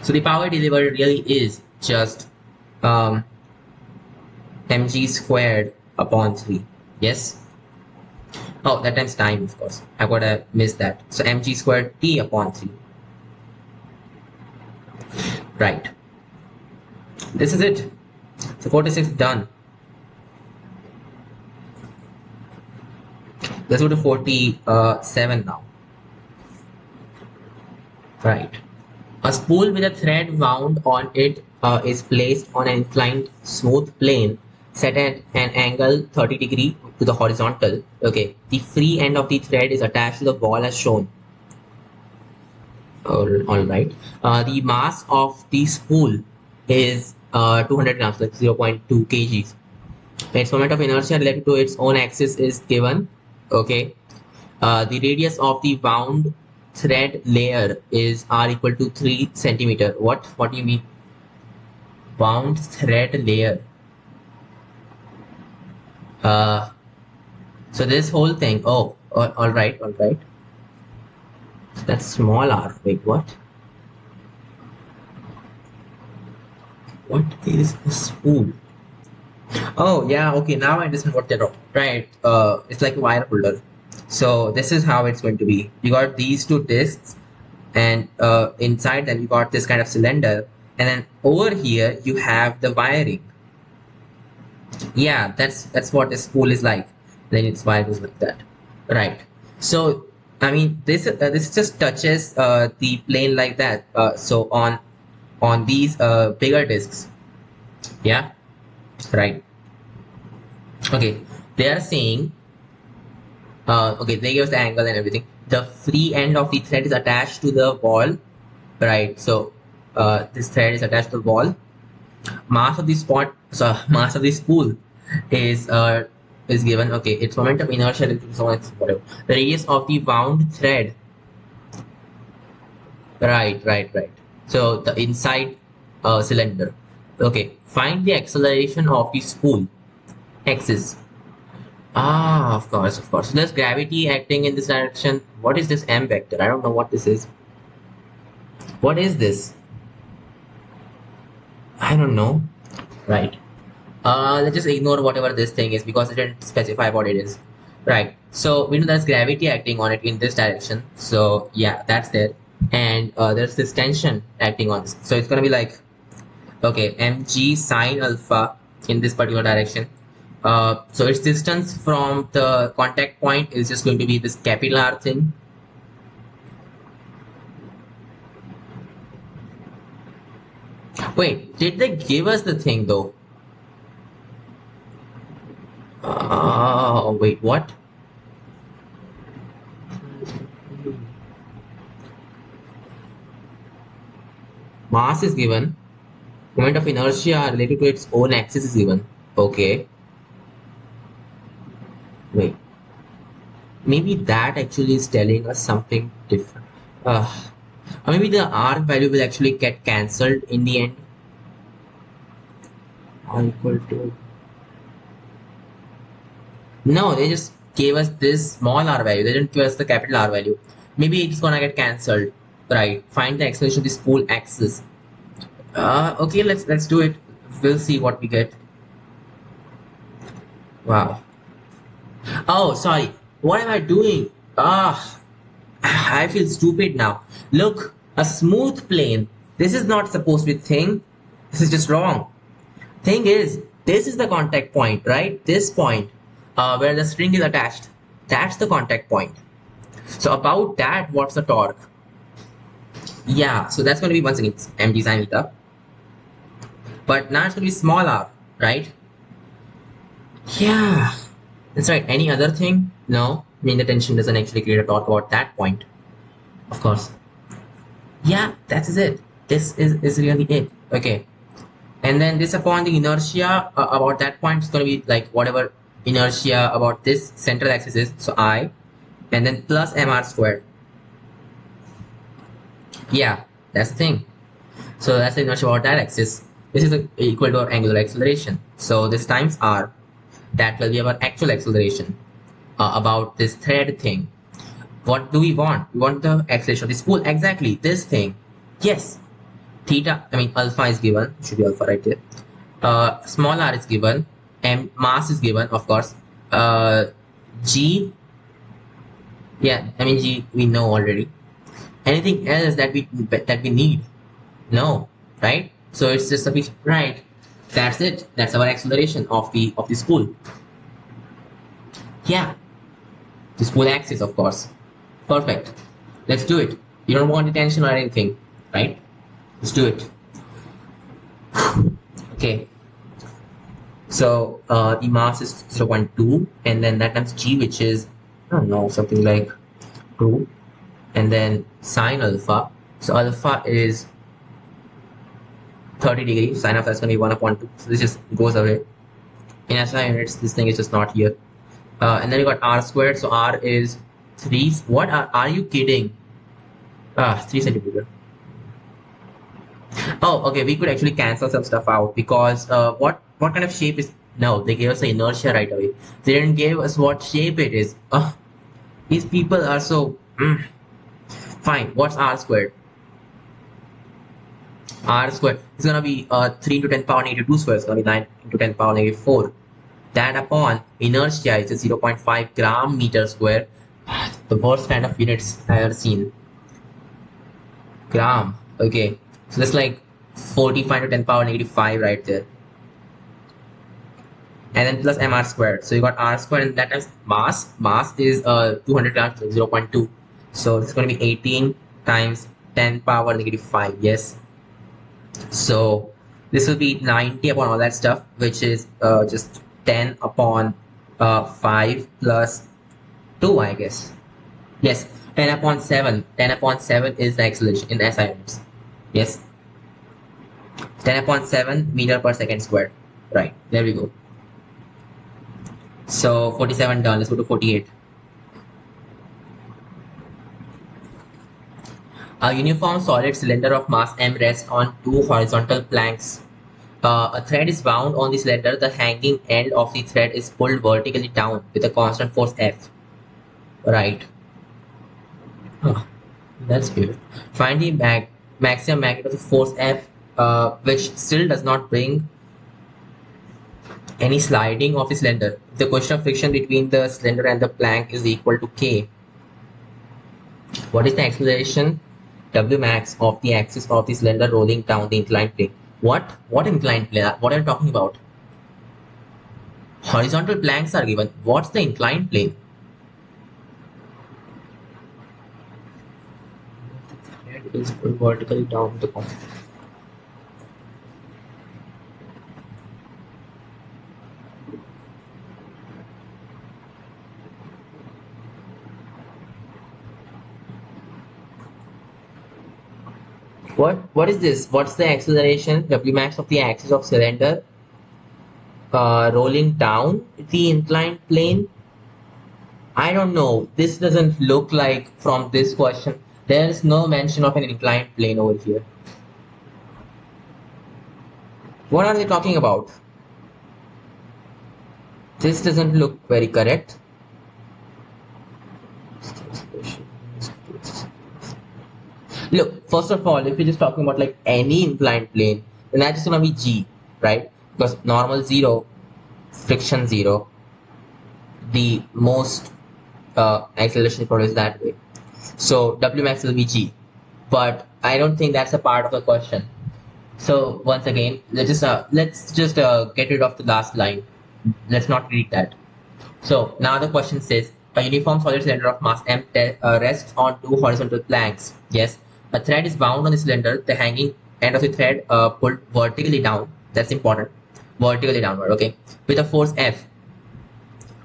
So the power delivered really is just mg squared upon 3. Yes. Oh, that times time, of course. I gotta miss that. So mg squared t upon 3. Right. This is it. So 46 done. Let's go to 47 now. Right. A spool with a thread wound on it is placed on an inclined smooth plane set at an angle 30 degree to the horizontal. Okay. The free end of the thread is attached to the wall as shown. All right. The mass of the spool is 200 grams, like 0.2 kgs. Its moment of inertia related to its own axis is given. Okay. The radius of the wound thread layer is r equal to 3 centimeter. What do you mean? Wound thread layer. So this whole thing. Oh, all right. That's small r. Wait, what? What is a spool? Oh yeah, okay. Now I understand what they're talking. Right. It's like a wire holder. So this is how it's going to be. You got these two discs, and inside them you got this kind of cylinder, and then over here you have the wiring. Yeah, that's what a spool is like. Then its wire goes like that, right? So I mean this just touches the plane like that. So on these bigger discs, yeah, right. Okay, they are saying okay, they give us the angle and everything. The free end of the thread is attached to the wall, right? So this thread is attached to the wall. Mass of the spot, so mass of the spool is given. Okay, its moment of inertia is so much whatever. The radius of the wound thread. Right. So the inside cylinder. Okay, find the acceleration of the spool axis. Ah, of course. So there's gravity acting in this direction. What is this m vector? I don't know what this is. What is this? I don't know. Right. Let's just ignore whatever this thing is because it didn't specify what it is. Right. So we know there's gravity acting on it in this direction. So yeah, that's there. And there's this tension acting on this. So it's gonna be like, okay, mg sine alpha in this particular direction. So its distance from the contact point is just going to be this capital R thing. Wait, did they give us the thing though? Wait, what? Mass is given. Moment of inertia related to its own axis is given. Okay. Wait. Maybe that actually is telling us something different. Or maybe the R value will actually get cancelled in the end. R equal to. No, they just gave us this small r value. They didn't give us the capital R value. Maybe it's gonna get cancelled. Right. Find the acceleration of the spool axis. Okay, let's do it. We'll see what we get. Wow. Oh, sorry. What am I doing? Ah, I feel stupid now. Look, a smooth plane. This is not supposed to be thing. This is just wrong. Thing is, this is the contact point, right? This point, where the string is attached. That's the contact point. So about that, what's the torque? Yeah, so that's going to be once again empty sine theta. But now it's going to be small r, right? Yeah, that's right. Any other thing? No. I mean, the tension doesn't actually create a torque about that point, of course. Yeah, that is it. This is really it. Okay. And then this upon the inertia about that point is going to be like whatever inertia about this central axis is. So I, and then plus mr squared. Yeah, that's the thing. So that's the inertia about that axis. This is equal to our angular acceleration. So this times r, that will be our actual acceleration about this thread thing. What do we want? We want the acceleration of the spool. Exactly, this thing. Yes, theta, I mean alpha is given. It should be alpha right there. Small r is given. And mass is given, of course. G, yeah, I mean G we know already. Anything else that we need? No, right? So it's just a piece, right? That's it. That's our acceleration of the spool. Yeah, the spool axis, of course. Perfect. Let's do it. You don't want attention or anything, right? Let's do it. Okay. So the mass is 0.2, and then that times g, which is, I don't know, something like 2, and then sine alpha. So alpha is 30 degrees. Sine alpha is going to be 1 upon 2. So this just goes away. In SI units, this thing is just not here. And then you got r squared. So r is 3. What are you kidding? 3 centimeter. Oh, okay. We could actually cancel some stuff out because what kind of shape is? No, they gave us the inertia right away. They didn't give us what shape it is. These people are so fine. What's r squared? R squared is gonna be 3 into 10 power negative 2 squared. It's gonna be 9 into 10 power negative 4. That upon inertia is a 0.5 gram meter square. The worst kind of units I ever seen. Gram. Okay. So that's like 45 to 10 power negative 5 right there. And then plus mr squared. So you got r squared, and that is mass. Mass is 200 grams, 0.2. So it's going to be 18 times 10 power negative 5. Yes. So this will be 90 upon all that stuff, which is just 10 upon 5 plus 2, I guess. Yes, 10 upon 7. 10 upon 7 is the acceleration in SI units. Yes. 10 upon 7 meter per second squared. Right, there we go. So 47 done. Let's go to 48. A uniform solid cylinder of mass m rests on two horizontal planks. A thread is wound on the cylinder. The hanging end of the thread is pulled vertically down with a constant force F. Right. Huh. That's good. Find the maximum magnitude of the force F, which still does not bring any sliding of the cylinder. The coefficient of friction between the cylinder and the plank is equal to K. What is the acceleration W max of the axis of the cylinder rolling down the inclined plane? What? What inclined plane? What are you talking about? Horizontal planks are given. What's the inclined plane? It is vertically down the column. What is this? What's the acceleration W max of the axis of cylinder rolling down the inclined plane? I don't know. This doesn't look like from this question. There is no mention of an inclined plane over here. What are they talking about? This doesn't look very correct. Look, first of all, if you're just talking about like any inclined plane, then that's just gonna be G, right? Because normal 0, friction 0, the most acceleration produced that way. So W max will be G, but I don't think that's a part of the question. So once again, let's just get rid of the last line. Let's not read that. So now the question says a uniform solid cylinder of mass m rests on two horizontal planks. Yes, a thread is bound on the cylinder. The hanging end of the thread pulled vertically down. That's important. Vertically downward. Okay, with a force F.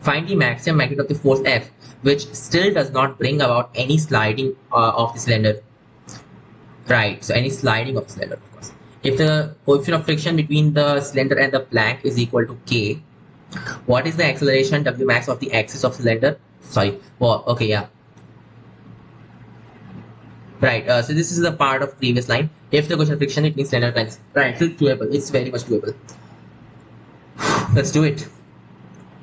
Find the maximum magnitude of the force F, which still does not bring about any sliding of the cylinder. Right, so any sliding of the cylinder, of course. If the coefficient of friction between the cylinder and the plank is equal to K, what is the acceleration W max of the axis of cylinder? Sorry, well, okay, yeah. Right, so this is the part of previous line. If the coefficient of friction between cylinder and plank, right, so it's doable. It's very much doable. Let's do it.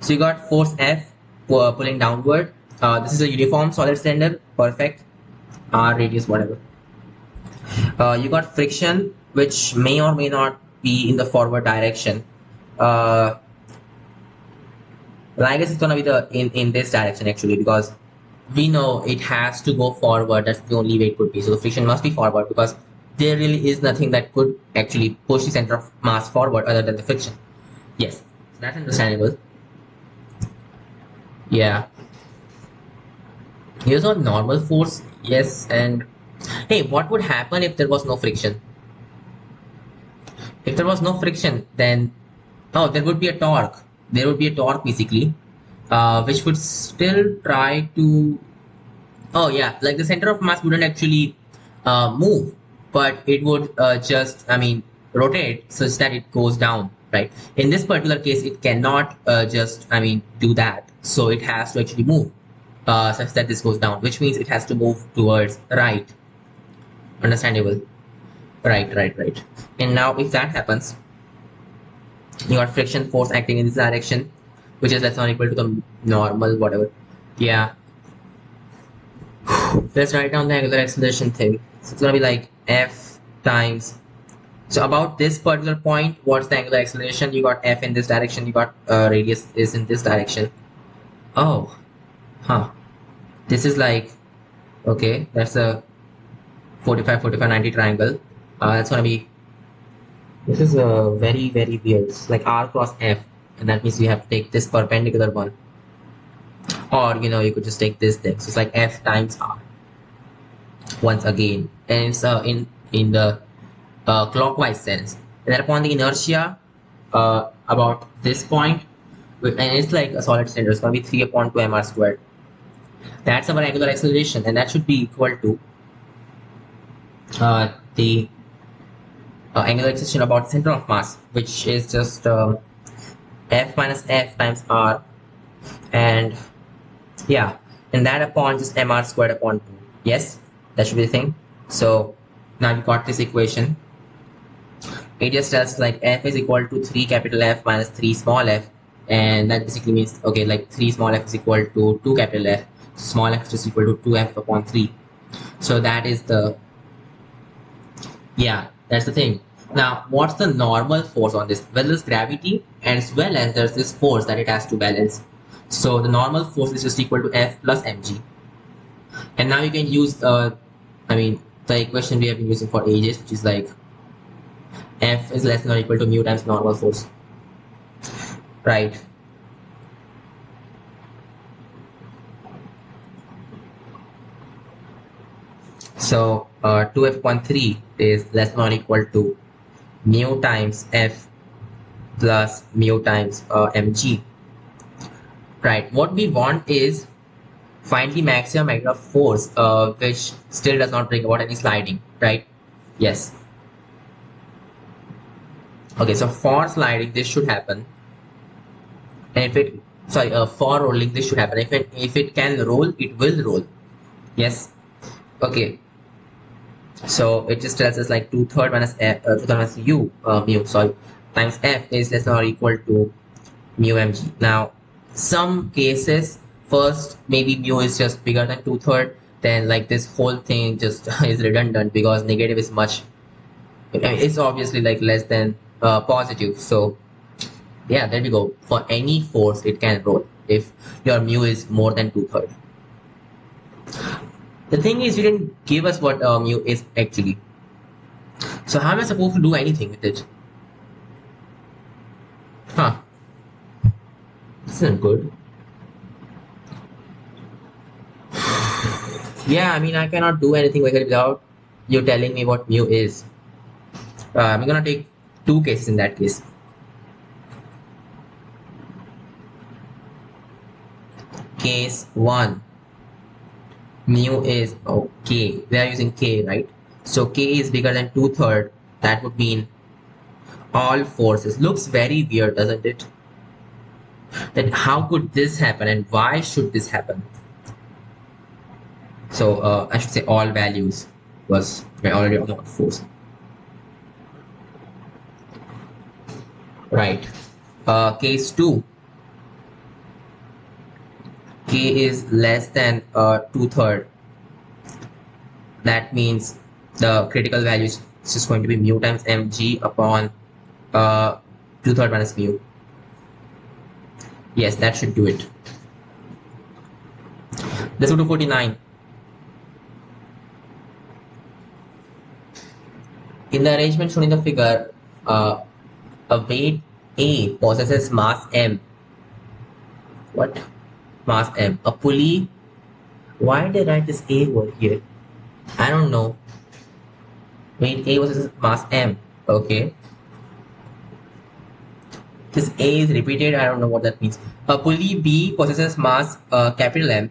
So you got force F pulling downward. This is a uniform solid cylinder, perfect. R radius, whatever. You got friction, which may or may not be in the forward direction. Well, I guess it's gonna be the in this direction actually, because we know it has to go forward. That's the only way it could be. So the friction must be forward, because there really is nothing that could actually push the center of mass forward other than the friction. Yes, so that's understandable. Yeah. Here's a normal force. Yes, and hey, what would happen if there was no friction? If there was no friction, then oh, there would be a torque. There would be a torque basically, which would still try to. Oh yeah, like the center of mass wouldn't actually move, but it would just, I mean, rotate such that it goes down. Right. In this particular case, it cannot just, I mean, do that. So it has to actually move such that this goes down, which means it has to move towards right. Understandable. Right, right, right. And now if that happens, you got friction force acting in this direction, which is less than or equal to the normal, whatever. Yeah. Let's write down the angular acceleration thing. So it's gonna be like F times. So about this particular point, what's the angular acceleration? You got F in this direction, you got radius is in this direction. Oh, huh. This is like, okay, that's a 45, 45, 90 triangle. That's gonna be, this is very, very weird. It's like R cross F, and that means you have to take this perpendicular one. Or, you know, you could just take this thing. So it's like F times R. Once again. And it's in the clockwise sense. And then upon the inertia, about this point, and it's like a solid cylinder, it's going to be 3 upon 2 mr squared. That's our angular acceleration, and that should be equal to the angular acceleration about center of mass, which is just F minus F times R, and yeah, and that upon just mr squared upon 2. Yes, that should be the thing. So now you got this equation. It just tells like F is equal to 3 capital F minus 3 small f, and that basically means, okay, like 3 small f is equal to 2 capital F, small f is just equal to 2f upon 3. So that is the, yeah, that's the thing. Now what's the normal force on this? Well, there's gravity, as well as there's this force that it has to balance. So the normal force is just equal to F plus mg. And now you can use I mean, the equation we have been using for ages, which is like F is less than or equal to mu times normal force. Right. So 2f upon 3 is less than or equal to mu times F plus mu times mg. Right. What we want is find the maximum magnitude of force, which still does not bring about any sliding. Right. Yes. Okay. So for sliding, this should happen. And if it, sorry, for rolling, this should happen. If it can roll, it will roll. Yes. Okay. So it just tells us like 2/3 minus F, 2/3 minus u mu, sorry, times F is less than or equal to mu mg. Now, some cases, first maybe mu is just bigger than 2/3, then like this whole thing just is redundant because negative is much, I mean, it's obviously like less than positive. So yeah, there we go. For any force, it can roll. if your mu is more than 2/3. The thing is, you didn't give us what mu is actually. So how am I supposed to do anything with it? Huh. This isn't good. Yeah, I mean, I cannot do anything with it without you telling me what mu is. I'm gonna take two cases in that case. Case 1, mu is, okay, we are using k, right? So k is bigger than 2/3. That would mean all forces. Looks very weird, doesn't it? That how could this happen and why should this happen? So I should say all values, was we're already talking about force. Right. Case 2, k is less than 2/3. That means the critical value is just going to be mu times mg upon 2/3 minus mu. Yes, that should do it. Let's go to 49. In the arrangement shown in the figure, a weight A possesses mass m. What? Mass m. A pulley. Why did I write this A over here? I don't know. Weight A possesses mass m. Okay. This A is repeated. I don't know what that means. A pulley B possesses mass capital M,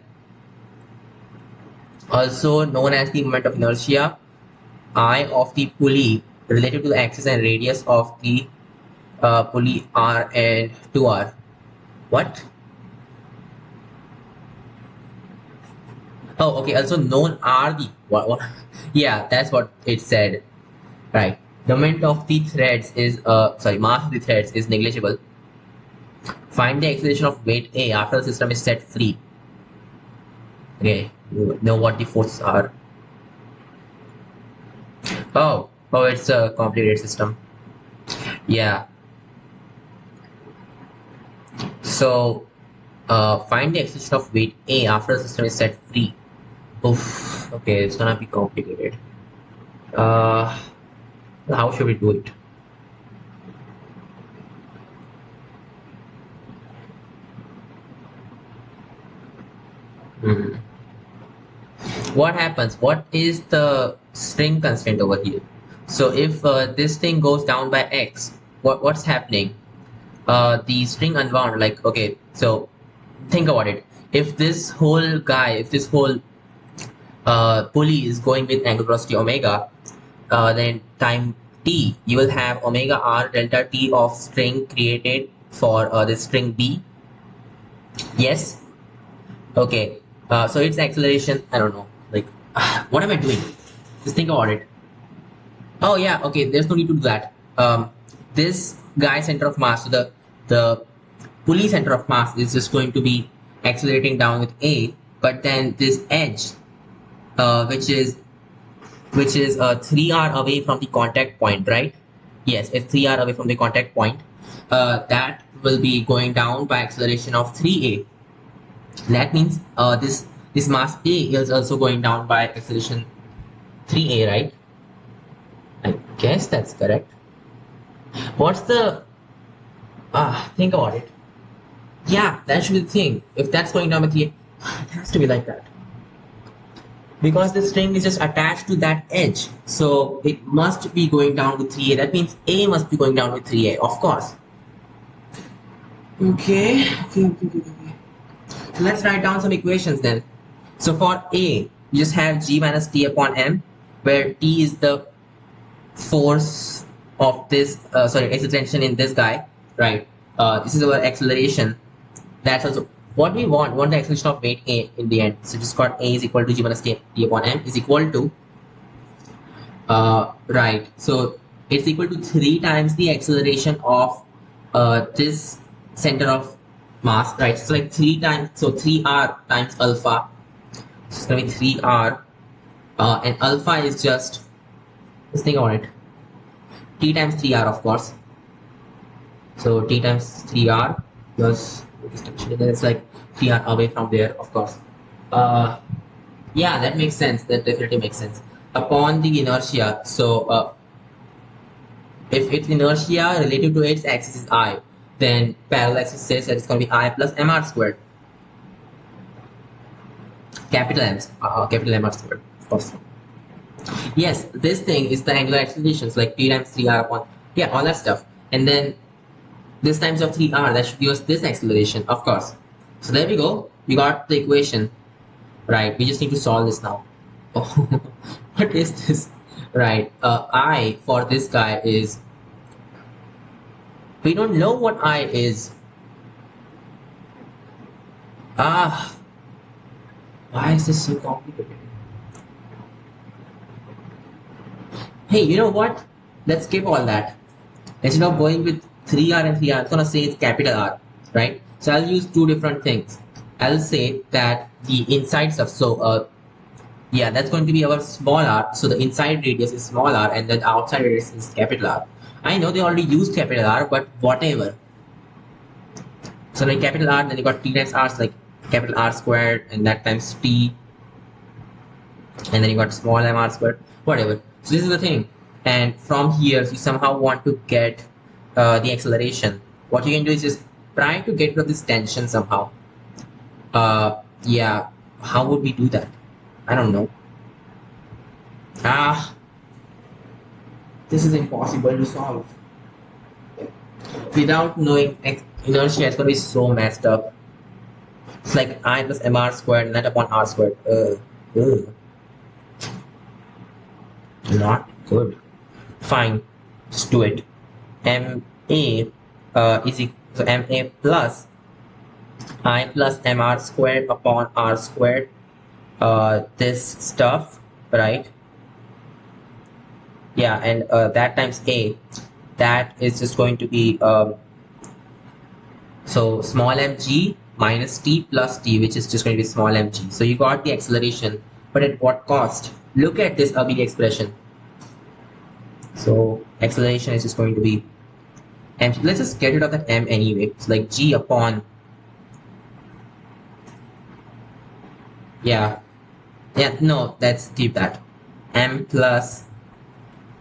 also known as the moment of inertia I of the pulley relative to the axis and radius of the pulley R and 2R. What? Oh, okay. Also known are the what? Yeah, that's what it said. Right. The moment of the threads is mass of the threads is negligible. Find the acceleration of weight A after the system is set free. Okay, you know what the forces are. Oh, it's a complicated system. Yeah. So, find the acceleration of weight A after the system is set free. Oof. Okay, it's gonna be complicated. How should we do it? What happens? What is the string constraint over here? So if this thing goes down by x, what's happening? The string unwound, like, okay, so think about it. If this whole pulley is going with angular velocity omega, then time t, you will have omega r delta t of string created for this string b. Yes. Okay. So its acceleration, I don't know. Like, what am I doing? Just think about it. Oh yeah. Okay. There's no need to do that. This guy center of mass, so the pulley center of mass is just going to be accelerating down with a, but then this edge, which is 3r away from the contact point, right? Yes, it's 3r away from the contact point. That will be going down by acceleration of 3a. That means this mass A is also going down by acceleration 3a, right? I guess that's correct. What's the think about it. Yeah, that should be the thing. If that's going down by 3a, it has to be like that. Because the string is just attached to that edge, so it must be going down to 3a. That means A must be going down to 3a, of course. Okay. So let's write down some equations then. So for A, you just have g minus t upon m, where t is the force of this, acceleration in this guy, right? This is our acceleration. That's also what we want. We want the acceleration of weight A in the end. So just got A is equal to g minus t upon m is equal to, right. So it's equal to 3 times the acceleration of this center of mass, right? So like 3 times, so 3r times alpha. So it's gonna be 3r, and alpha is just think about it. T times 3r, of course. So t times 3r plus this tension, and then it's like 3r away from there, of course. Yeah, that makes sense. That definitely makes sense. Upon the inertia, so if its inertia relative to its axis is I, then parallel axis says that it's going to be I plus mr squared. Capital M r squared, of course. Yes, this thing is the angular accelerations, like p times 3r upon, yeah, all that stuff. And then this times of 3r, that should give us this acceleration, of course. So there we go. We got the equation. Right, we just need to solve this now. Oh, what is this? Right, I for this guy is, we don't know what I is. Ah, why is this so complicated? Hey, you know what? Let's skip all that. Instead of going with 3r and 3r, I'm gonna say it's capital R, right? So I'll use two different things. I'll say that the inside stuff, so yeah, that's going to be our small r. So the inside radius is small r, and then the outside radius is capital R. I know they already used capital R, but whatever. So like capital R, then you got t times r, so like capital R squared, and that times t, and then you got small m r squared, whatever. So this is the thing. And from here, you somehow want to get the acceleration. What you can do is just try to get rid of this tension somehow. Yeah, how would we do that? I don't know. Ah, this is impossible to solve. Without knowing inertia, it's gonna be so messed up. It's like I plus mr squared and that upon r squared. Not good. Fine, just do it. Ma is equal to ma plus I plus mr squared upon r squared. This stuff, right? Yeah, and that times a, that is just going to be so small mg minus t plus t, which is just going to be small mg. So you got the acceleration, but at what cost? Look at this ugly expression. So acceleration is just going to be m. Let's just get rid of that m anyway. It's like g upon, yeah, no, let's keep that, m plus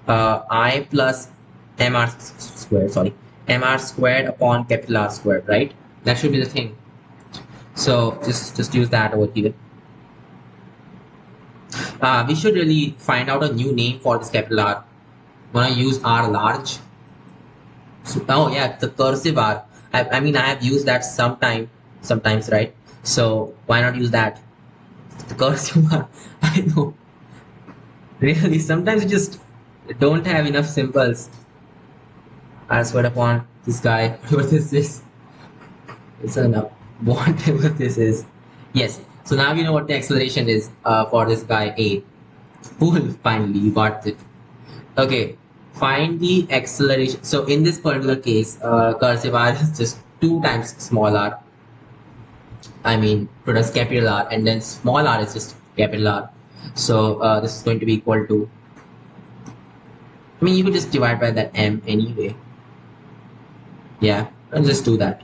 I plus mr squared, sorry, mr squared upon capital R squared, right? That should be the thing. So just use that over here. We should really find out a new name for this capital R. I'm gonna use R large. So, oh yeah, the cursive R. I mean, I have used that sometimes, right? So why not use that? The cursive R. I know. Really, sometimes you just don't have enough symbols. R squared upon this guy, whatever this is. It's enough. Whatever this is. Yes. So now we know what the acceleration is for this guy A. Cool. Finally, you got it. Okay. Find the acceleration. So in this particular case, cursive R is just 2 times small r. I mean, produce capital R, and then small r is just capital R. So this is going to be equal to, I mean, you could just divide by that m anyway. Yeah, and just do that.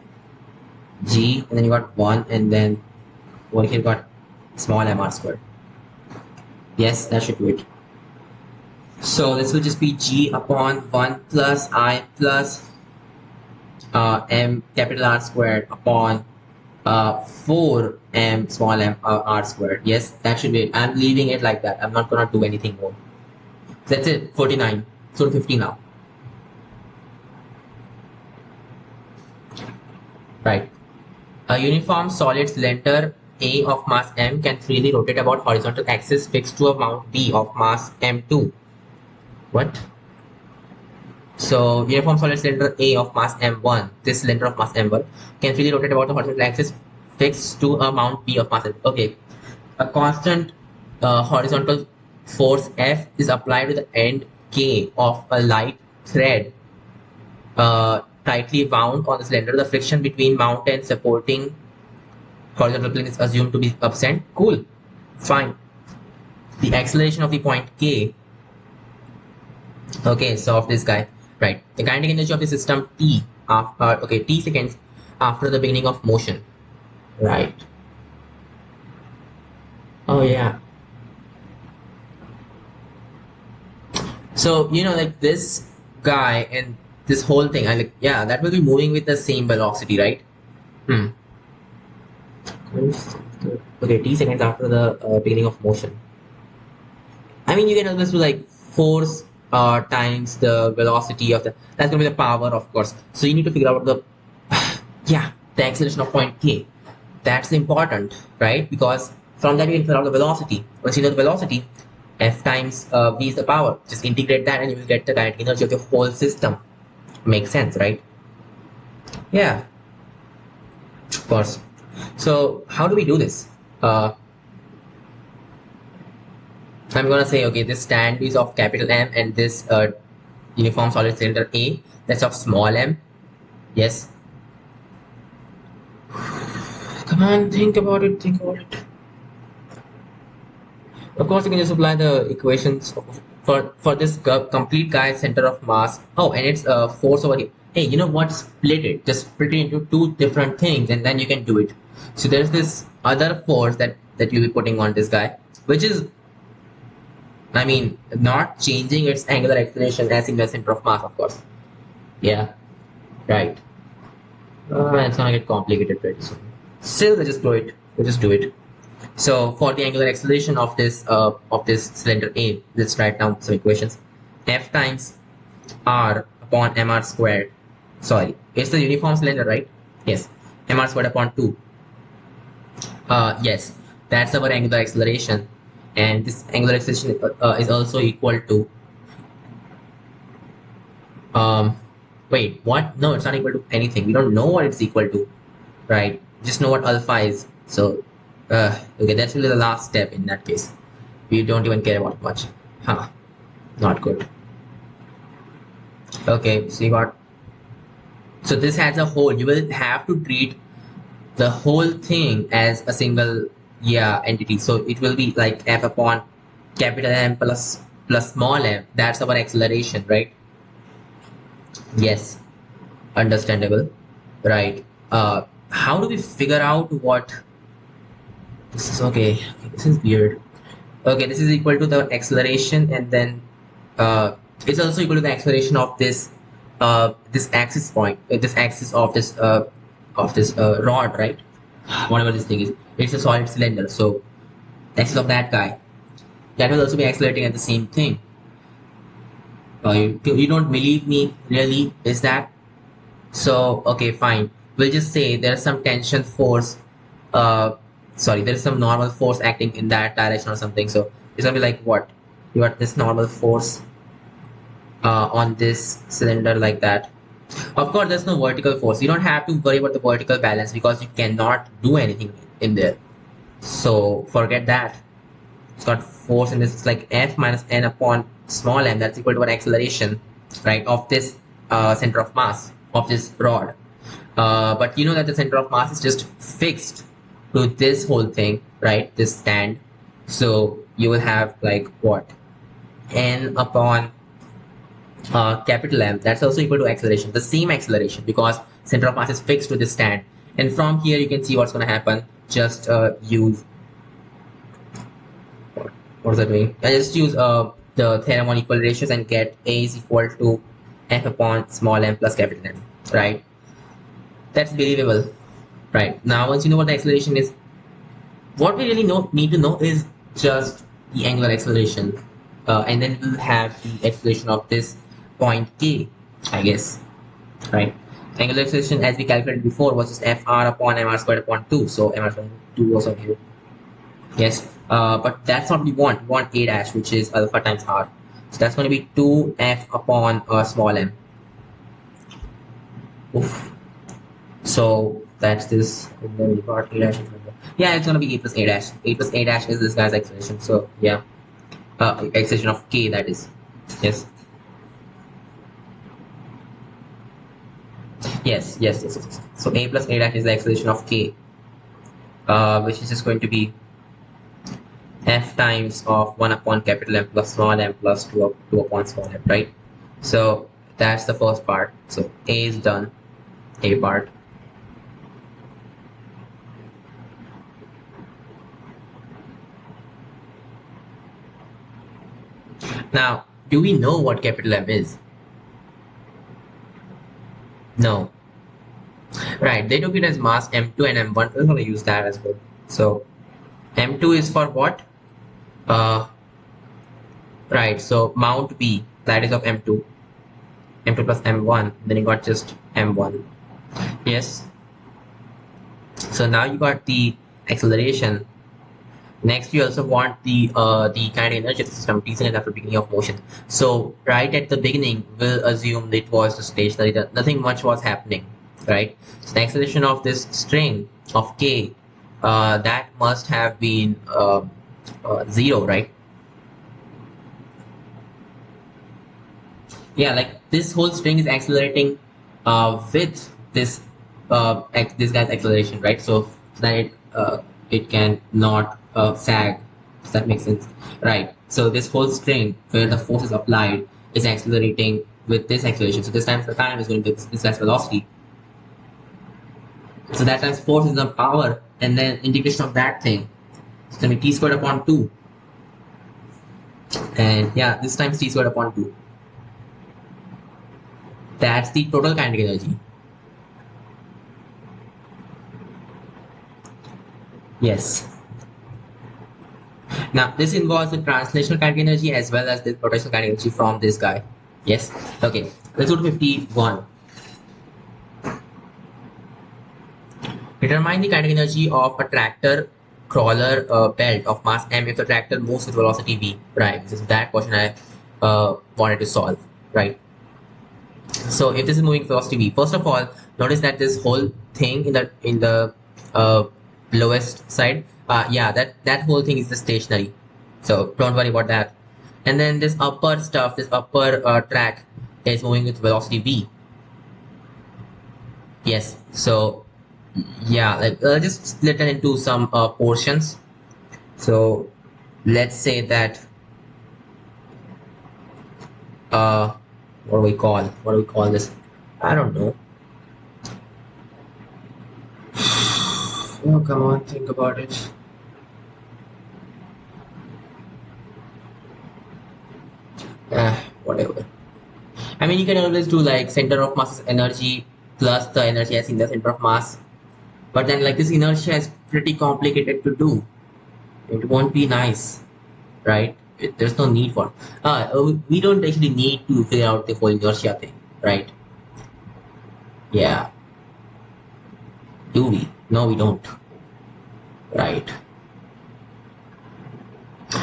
G, and then you got 1, and then over here you got small mr squared. Yes, that should do it. So this will just be G upon 1 plus I plus m capital R squared upon 4m small m r squared. Yes, that should be it. I'm leaving it like that. I'm not gonna do anything more. That's it. 49. So 50 now. Right. A uniform solid cylinder A of mass m can freely rotate about horizontal axis fixed to a mount B of mass m2. What? So uniform solid cylinder A of mass m1, this cylinder of mass m1, can freely rotate about the horizontal axis fixed to a mount B of mass m. Okay. A constant horizontal force F is applied to the end K of a light thread tightly wound on the cylinder. The friction between mount and supporting horizontal plane is assumed to be absent. Cool. Fine. The acceleration of the point K. Okay, so of this guy. Right. The kinetic energy of the system T. Okay, T seconds after the beginning of motion, right? Oh yeah. So like this guy and this whole thing, I like, yeah, that will be moving with the same velocity, right? Hmm. Okay, t seconds after the beginning of motion. I mean, you can always do like force times the velocity of the. That's gonna be the power, of course. So you need to figure out the yeah, the acceleration of point k. That's important, right? Because from that you can figure out the velocity. Once you know the velocity, f times v is the power. Just integrate that, and you will get the kinetic energy of the whole system. Makes sense, right? Yeah, of course. So how do we do this? Uh, I'm gonna say, okay, this stand is of capital M, and this uniform solid cylinder A, that's of small m. Yes. Come on, think about it, think about it. Of course, you can just apply the equations for this complete guy center of mass. Oh, and it's force over here. Hey, you know what? Split it. Just split it into two different things, and then you can do it. So there's this other force that you'll be putting on this guy, which is, I mean, not changing its angular acceleration as in the center of mass, of course. Yeah, right. It's gonna get complicated pretty soon. Still, we just do it. We just do it. So for the angular acceleration of this cylinder A, let's write down some equations. F times r upon mr squared. Sorry, it's the uniform cylinder, right? Yes. Mr squared upon 2. Yes, that's our angular acceleration, and this angular acceleration is also equal to um. Wait, what? No, it's not equal to anything. We don't know what it's equal to, right? Just know what alpha is. So, okay, that's really the last step in that case. We don't even care about much. Huh, not good. Okay, so you got, so this has a whole, you will have to treat the whole thing as a single, yeah, entity. So it will be like f upon capital M plus small m. That's our acceleration, right? Yes, understandable, right? How do we figure out what this is? Okay, this is weird. Okay, this is equal to the acceleration, and then uh, it's also equal to the acceleration of this axis point, this axis of this rod, right? Whatever this thing is, it's a solid cylinder. So axis of that guy, that will also be accelerating at the same thing. You don't believe me, really? Is that so? Okay, fine. We'll just say there's some tension force. Uh, Sorry, there's some normal force acting in that direction or something. So it's gonna be like what? You got this normal force on this cylinder like that. Of course, there's no vertical force. You don't have to worry about the vertical balance because you cannot do anything in there. So forget that. It's got force in this. It's like F minus N upon small m. That's equal to an acceleration, right, of this center of mass of this rod. But you know that the center of mass is just fixed to this whole thing, right? This stand. So you will have like what? N upon capital M, that's also equal to acceleration, the same acceleration, because center of mass is fixed to this stand. And from here you can see what's going to happen. Just use, what is that doing? I just use the theorem on equal ratios and get A is equal to F upon small m plus capital M, right? That's believable, right? Now once you know what the acceleration is, what we really need to know is just the angular acceleration, and then we'll have the acceleration of this point k, I guess, right? Angular acceleration, as we calculated before, was just fr upon mr squared upon 2. So mr squared 2 was over here. Yes, but that's not what we want. We want a dash, which is alpha times r. So that's going to be 2f upon small m. Oof. So that's this, and then we got a dash. Yeah, it's gonna be a plus a dash. A plus a dash is this guy's acceleration. So yeah, acceleration of k, that is. Yes. Yes. So a plus a dash is the acceleration of k, which is just going to be f times of 1 upon capital M plus small m plus 2 upon small m, right? So that's the first part. So a is done, a part. Now, do we know what capital M is? No. Right, they took it as mass M2 and M1. We're going to use that as well. So M2 is for what? Uh, right, so mount B, that is of M2. M2 plus M1, then you got just M1. Yes. So now you got the acceleration. Next, you also want the kinetic energy of the system T at the beginning of motion. So right at the beginning, we'll assume it was stationary, that nothing much was happening, right? So the acceleration of this string of k, that must have been 0, right? Yeah, like this whole string is accelerating with this guy's acceleration, right? So that it can not sag. Does that make sense? Right. So this whole string where the force is applied is accelerating with this acceleration. So this times the time is going to be this guy's velocity. So that times force is the power, and then integration of that thing. So then t squared upon 2. And yeah, this times t squared upon 2. That's the total kinetic energy. Yes. Now, this involves the translational kinetic energy as well as the rotational kinetic energy from this guy. Yes. Okay. Let's go to 51. Determine the kinetic energy of a tractor crawler belt of mass m if the tractor moves with velocity v. Right. This is that question I wanted to solve. Right. So if this is moving velocity v, first of all, notice that this whole thing in the lowest side, yeah, that whole thing is the stationary. So don't worry about that. And then this upper stuff, this upper track is moving with velocity v. Yes. So yeah, like just split it into some portions. So let's say that what do we call this? I don't know. Oh, come on, think about it. Whatever. I mean, you can always do like center of mass energy plus the energy as in the center of mass. But then like this inertia is pretty complicated to do. It won't be nice, right? There's no need for. We don't actually need to figure out the whole inertia thing, right? Yeah. Do we? No, we don't. Right.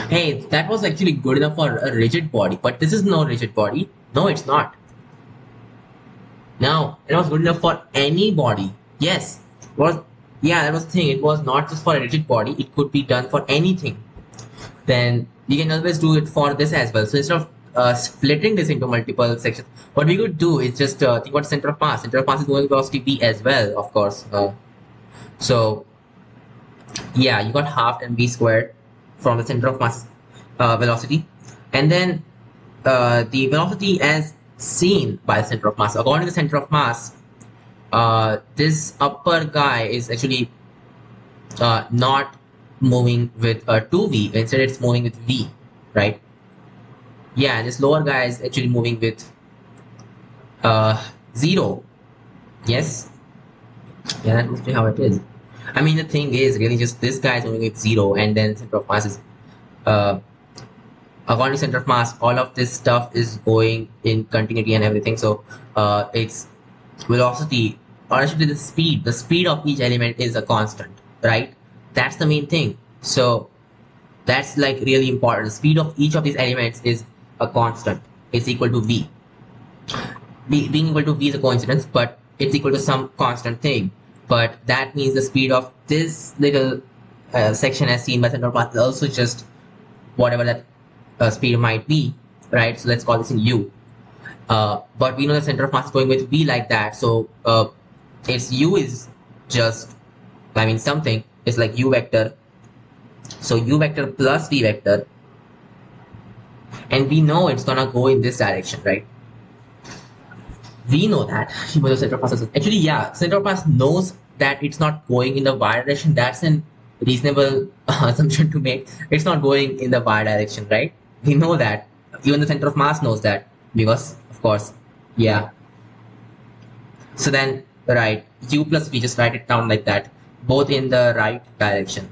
Hey, that was actually good enough for a rigid body, but this is no rigid body. No, it's not. No, it was good enough for any body. Yes, it was. Yeah, that was the thing. It was not just for a rigid body. It could be done for anything. Then we can always do it for this as well. So instead of splitting this into multiple sections, what we could do is just think about center of mass. Center of mass is going velocity v as well, of course. So yeah, you got half mv squared from the center of mass velocity, and then the velocity as seen by the center of mass. According to the center of mass, this upper guy is actually not moving with 2v. Instead, it's moving with v, right? Yeah, and this lower guy is actually moving with 0. Yes. Yeah, that must be how it is. I mean, the thing is really just this guy is moving with 0, and then center of mass is according to center of mass, all of this stuff is going in continuity and everything. So its velocity, or actually the speed of each element is a constant, right? That's the main thing. So that's like really important. The speed of each of these elements is a constant. It's equal to v. Being equal to v is a coincidence, but it's equal to some constant thing. But that means the speed of this little section as seen by center of mass is also just whatever that speed might be, right? So let's call this in u. But we know the center of mass is going with v like that, so its u is just, I mean, something is like u vector. So u vector plus v vector, and we know it's gonna go in this direction, right? We know that even though center of mass is actually, yeah, center of mass knows that it's not going in the y direction. That's a reasonable assumption to make. It's not going in the y direction, right? We know that Even the center of mass knows that because, of course, yeah. So then, right, u plus v, just write it down like that, both in the right direction.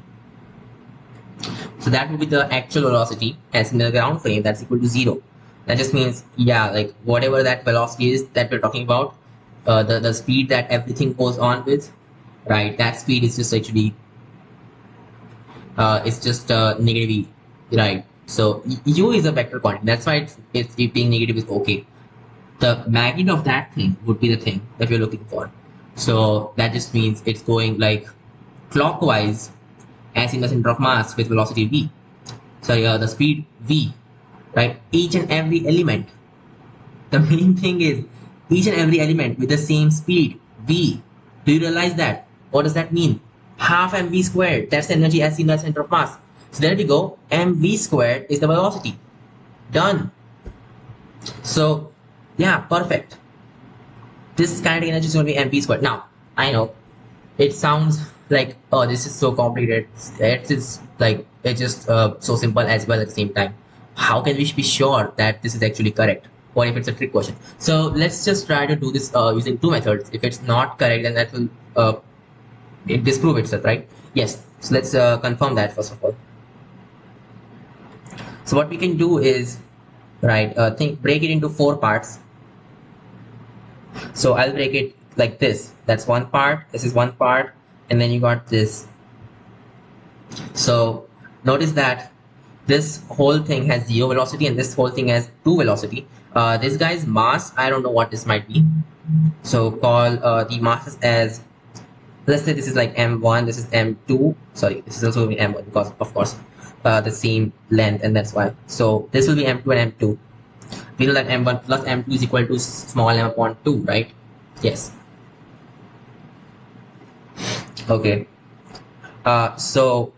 So that would be the actual velocity as in the ground frame, that's equal to 0. That just means, yeah, like whatever that velocity is that we're talking about, the speed that everything goes on with, right, that speed is just actually, it's just negative e, right? So u is a vector quantity, that's why it being negative is okay. The magnitude of that thing would be the thing that we're looking for. So that just means it's going like clockwise as in the center of mass with velocity v. So the speed v, right? Each and every element. The main thing is each and every element with the same speed v. Do you realize that? What does that mean? Half mv squared. That's the energy as in the center of mass. So there we go. Mv squared is the velocity. Done. So yeah, perfect. This kinetic energy is going to be mv squared. Now I know it sounds like, oh, this is so complicated. It's like it's just so simple as well at the same time. How can we be sure that this is actually correct? What if it's a trick question? So let's just try to do this using two methods. If it's not correct, then that will disprove itself, right? Yes. So let's confirm that first of all. So what we can do is, right, break it into 4 parts. So I'll break it like this. That's one part, this is one part, and then you got this. So notice that this whole thing has 0 velocity and this whole thing has 2 velocity. This guy's mass, I don't know what this might be. So call the masses as, let's say this is like m1, this is m2. Sorry, this is also m1 because of course the same length, and that's why. So this will be m2 and m2. We know that m1 plus m2 is equal to small m upon 2, right? Yes. Okay. So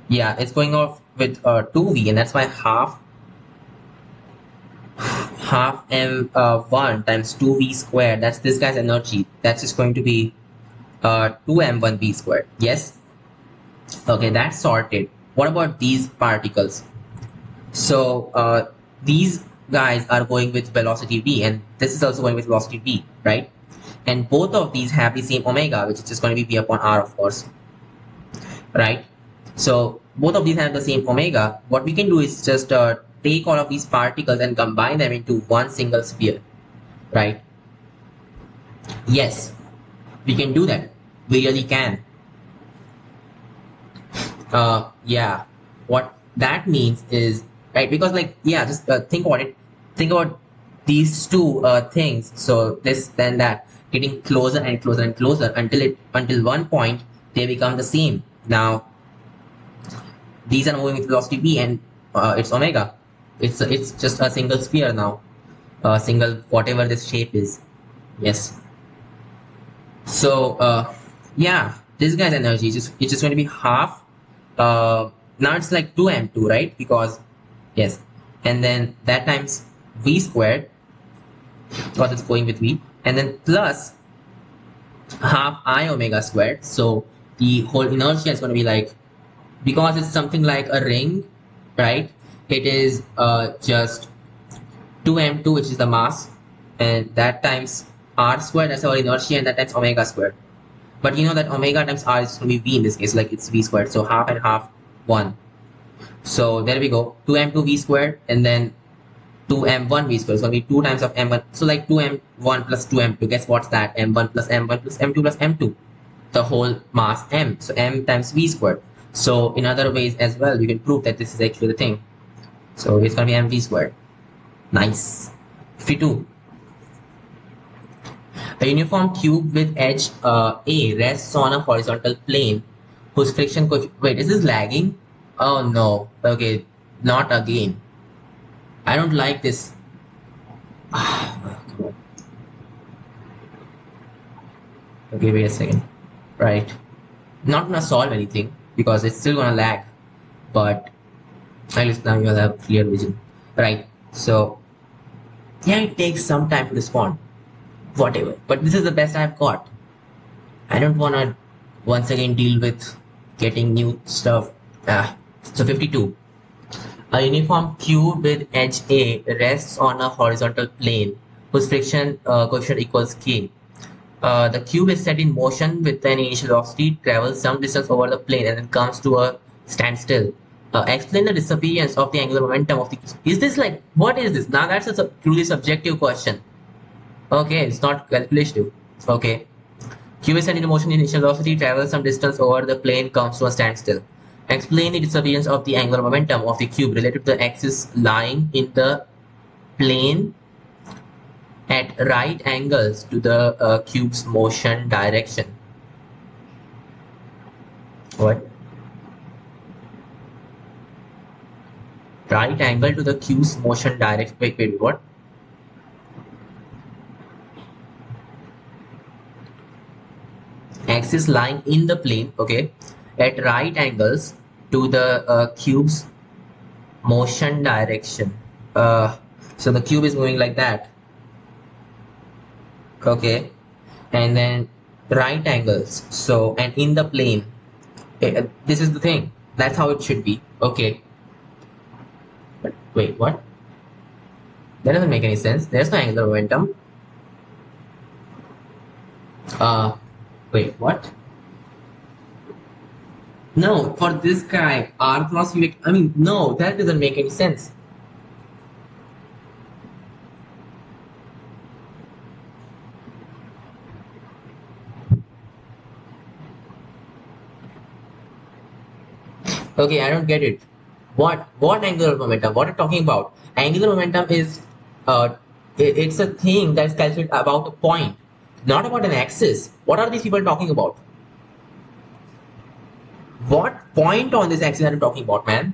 yeah, it's going off with 2v, and that's why half m1 times 2v squared, that's this guy's energy. That's just going to be 2m1v squared. Yes. Okay, that's sorted. What about these particles? So these guys are going with velocity v, and this is also going with velocity v, right? And both of these have the same omega, which is just going to be v upon r, of course, right? So both of these have the same omega. What we can do is just take all of these particles and combine them into one single sphere, right? Yes, we can do that. We really can. Yeah, what that means is, right, because like, yeah, just think about it. Think about these two things. So this, then that, getting closer and closer and closer until one point they become the same. Now these are moving with velocity v, and it's omega. It's just a single sphere now, single whatever this shape is. Yes. So yeah, this guy's energy is it's just going to be half. Now it's like 2m2, right? Because yes, and then that times v squared, because it's going with v, and then plus half I omega squared. So the whole inertia is going to be like, because it's something like a ring, right? It is just 2m2, which is the mass, and that times r squared, that's our inertia, and that times omega squared. But you know that omega times r is going to be v in this case, like it's v squared. So half and half, 1. So there we go, 2m2 v squared, and then 2m1 v squared. So it's going to be 2 times of m1. So like 2m1 plus 2m2. Guess what's that? m1 plus m1 plus m2 plus m2. The whole mass m. So m times v squared. So in other ways as well, you can prove that this is actually the thing. So it's going to be mv squared. Nice. 52. A uniform tube with edge A rests on a horizontal plane whose friction coefficient. Wait, is this lagging? Oh no. Okay, not again. I don't like this. Okay, wait a second. Right. Not gonna solve anything because it's still gonna lag, but at least now you'll have clear vision. Right. So yeah, it takes some time to respond. Whatever. But this is the best I've got. I don't wanna once again deal with getting new stuff. So 52. A uniform cube with edge A rests on a horizontal plane whose friction coefficient equals k. The cube is set in motion with an initial velocity, travels some distance over the plane, and then comes to a standstill. Explain the disappearance of the angular momentum of the. Is this like what is this? Now that's a truly subjective question. Okay, it's not calculative. Okay. Cube is set in motion in initial velocity, travels some distance over the plane, comes to a standstill. Explain the disappearance of the angular momentum of the cube related to the axis lying in the plane at right angles to the cube's motion direction. What? Right angle to the cube's motion direction. Wait, what? Axis lying in the plane, okay, at right angles to the cube's motion direction. So the cube is moving like that, okay, and then right angles. So and in the plane, this is the thing. That's how it should be, okay. But wait, what? That doesn't make any sense. There's no angular momentum. Wait, what? No, for this guy, R cross U. I mean, no, that doesn't make any sense. Okay, I don't get it. What angular momentum? What are you talking about? Angular momentum is it's a thing that's calculated about a point, not about an axis. What are these people talking about? What point on this axis are you talking about, man?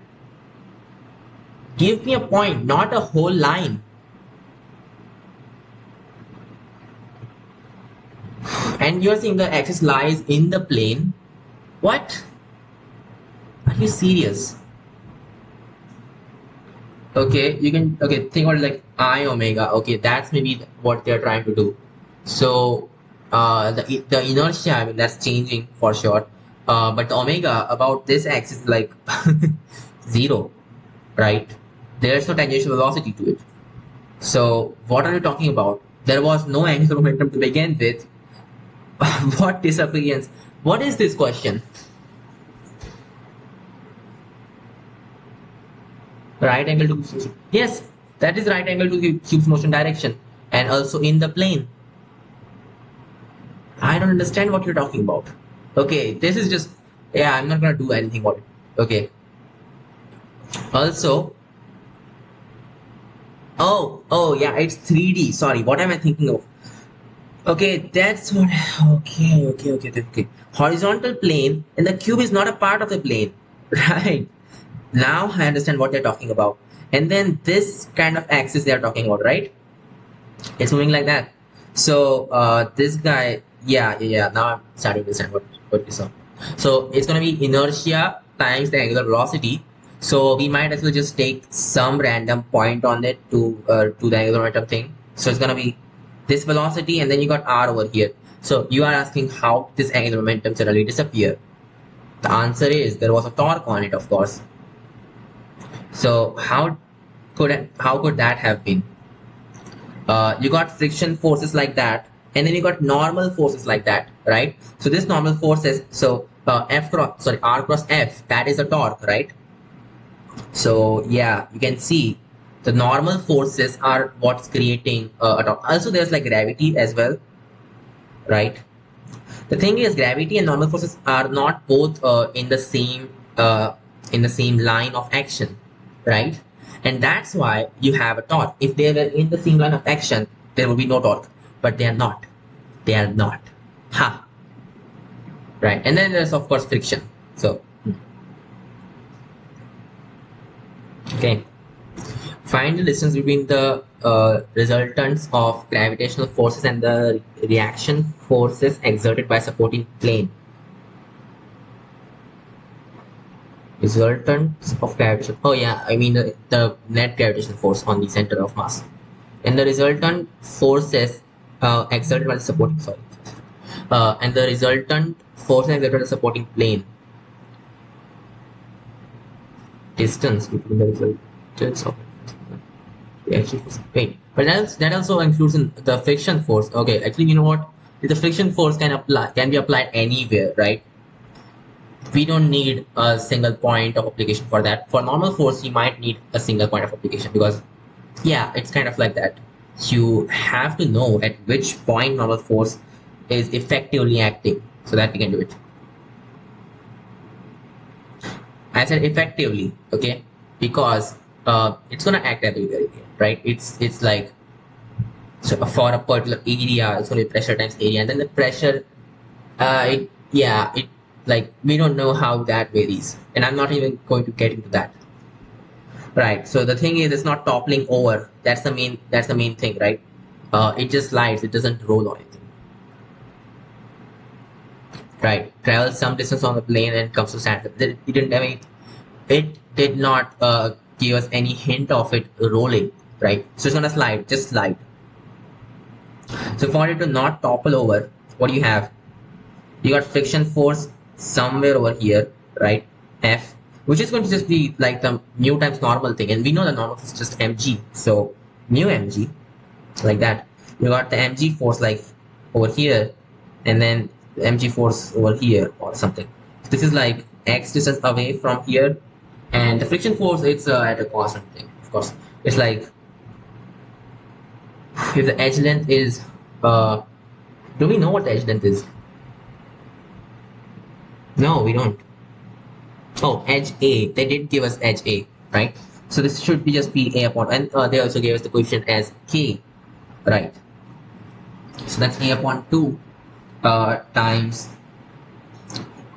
Give me a point, not a whole line. And you're saying the axis lies in the plane. What? Are you serious? Okay, you can think about it like I omega. Okay, that's maybe what they're trying to do. So the inertia, I mean, that's changing for sure. But the omega about this axis is like zero, right? There's no tangential velocity to it. So what are you talking about? There was no angular momentum to begin with. What disappearance? What is this question? Right angle to yes, that is right angle to the cube's motion direction, and also in the plane. I don't understand what you're talking about. Okay, this is just yeah. I'm not gonna do anything about it. Okay. Also, oh yeah, it's 3D. Sorry, what am I thinking of? Okay, that's what. Okay. Horizontal plane, and the cube is not a part of the plane, right? Now I understand what they're talking about. And then this kind of axis they're talking about, right? It's moving like that. So this guy, yeah. Now I'm starting to understand what we saw. So it's gonna be inertia times the angular velocity. So we might as well just take some random point on it to the angular momentum thing. So it's gonna be this velocity, and then you got r over here. So you are asking how this angular momentum suddenly disappear. The answer is there was a torque on it, of course. So how could that have been? You got friction forces like that, and then you got normal forces like that, right? So this normal forces, so r cross f, that is a torque, right? So yeah, you can see the normal forces are what's creating a torque. Also, there's like gravity as well, right? The thing is, gravity and normal forces are not both in the same line of action, right? And that's why you have a torque. If they were in the same line of action, there would be no torque, but they are not. They are not. Ha. Right. And then there's of course friction. So okay. Find the distance between the resultants of gravitational forces and the reaction forces exerted by supporting plane. Resultants of gravitation. Oh yeah, I mean the net gravitational force on the center of mass, and the resultant forces exerted by the supporting. And the resultant forces exerted by the supporting plane. Distance between the result. So wait, but that also includes in the friction force. Okay, actually, you know what? The friction force can be applied anywhere, right? We don't need a single point of application for that. For normal force, you might need a single point of application because, yeah, it's kind of like that. You have to know at which point normal force is effectively acting so that we can do it. I said effectively, okay, because it's gonna act everywhere, right? It's like, so for a particular area, it's gonna be pressure times area, and then the pressure, it like we don't know how that varies, and I'm not even going to get into that. Right. So the thing is, it's not toppling over. That's the main thing, right? It just slides. It doesn't roll or anything. Right. Travels some distance on the plane and comes to stand. It didn't. I mean, it did not give us any hint of it rolling. Right. So it's gonna slide. Just slide. So for it to not topple over, what do you have? You got friction force somewhere over here, right? F, which is going to just be like the mu times normal thing, and we know the normal is just mg, so mu mg, like that. You got the mg force like over here, and then the mg force over here or something. This is like x distance away from here, and the friction force, it's at a constant thing, of course. It's like if the edge length is do we know what the edge length is? No, we don't. Oh, edge A. They did give us edge A, right? So this should be just be A upon, and they also gave us the coefficient as K, right? So that's A upon 2 times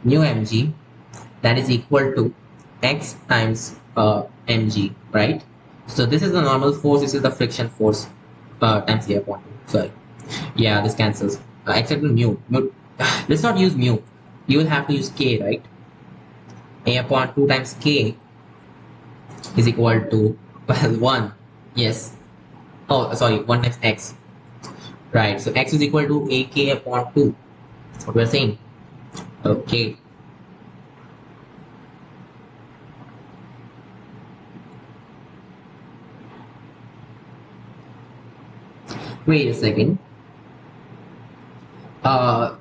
mu mg. That is equal to x times mg, right? So this is the normal force. This is the friction force times A upon 2. Sorry. Yeah, this cancels. Except mu. Let's not use mu. You will have to use K, right? A upon 2 times K is equal to, well, 1. Yes. Oh, sorry, 1 times x. Right, so x is equal to ak upon 2. That's what we're saying. Okay. Wait a second. Uh,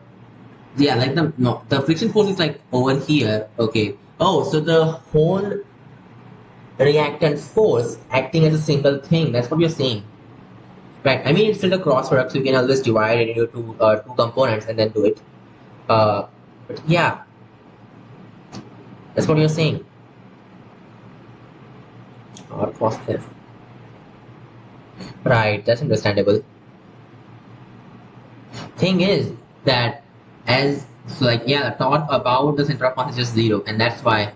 yeah, like the friction force is like over here. Okay. Oh, so the whole reactant force acting as a single thing. That's what you're saying. Right. I mean, it's still a cross product, so you can always divide it into two components and then do it. But yeah, that's what you're saying. Or cross F. Right. That's understandable. Thing is that as so like yeah, the thought about the center of mass is just 0, and that's why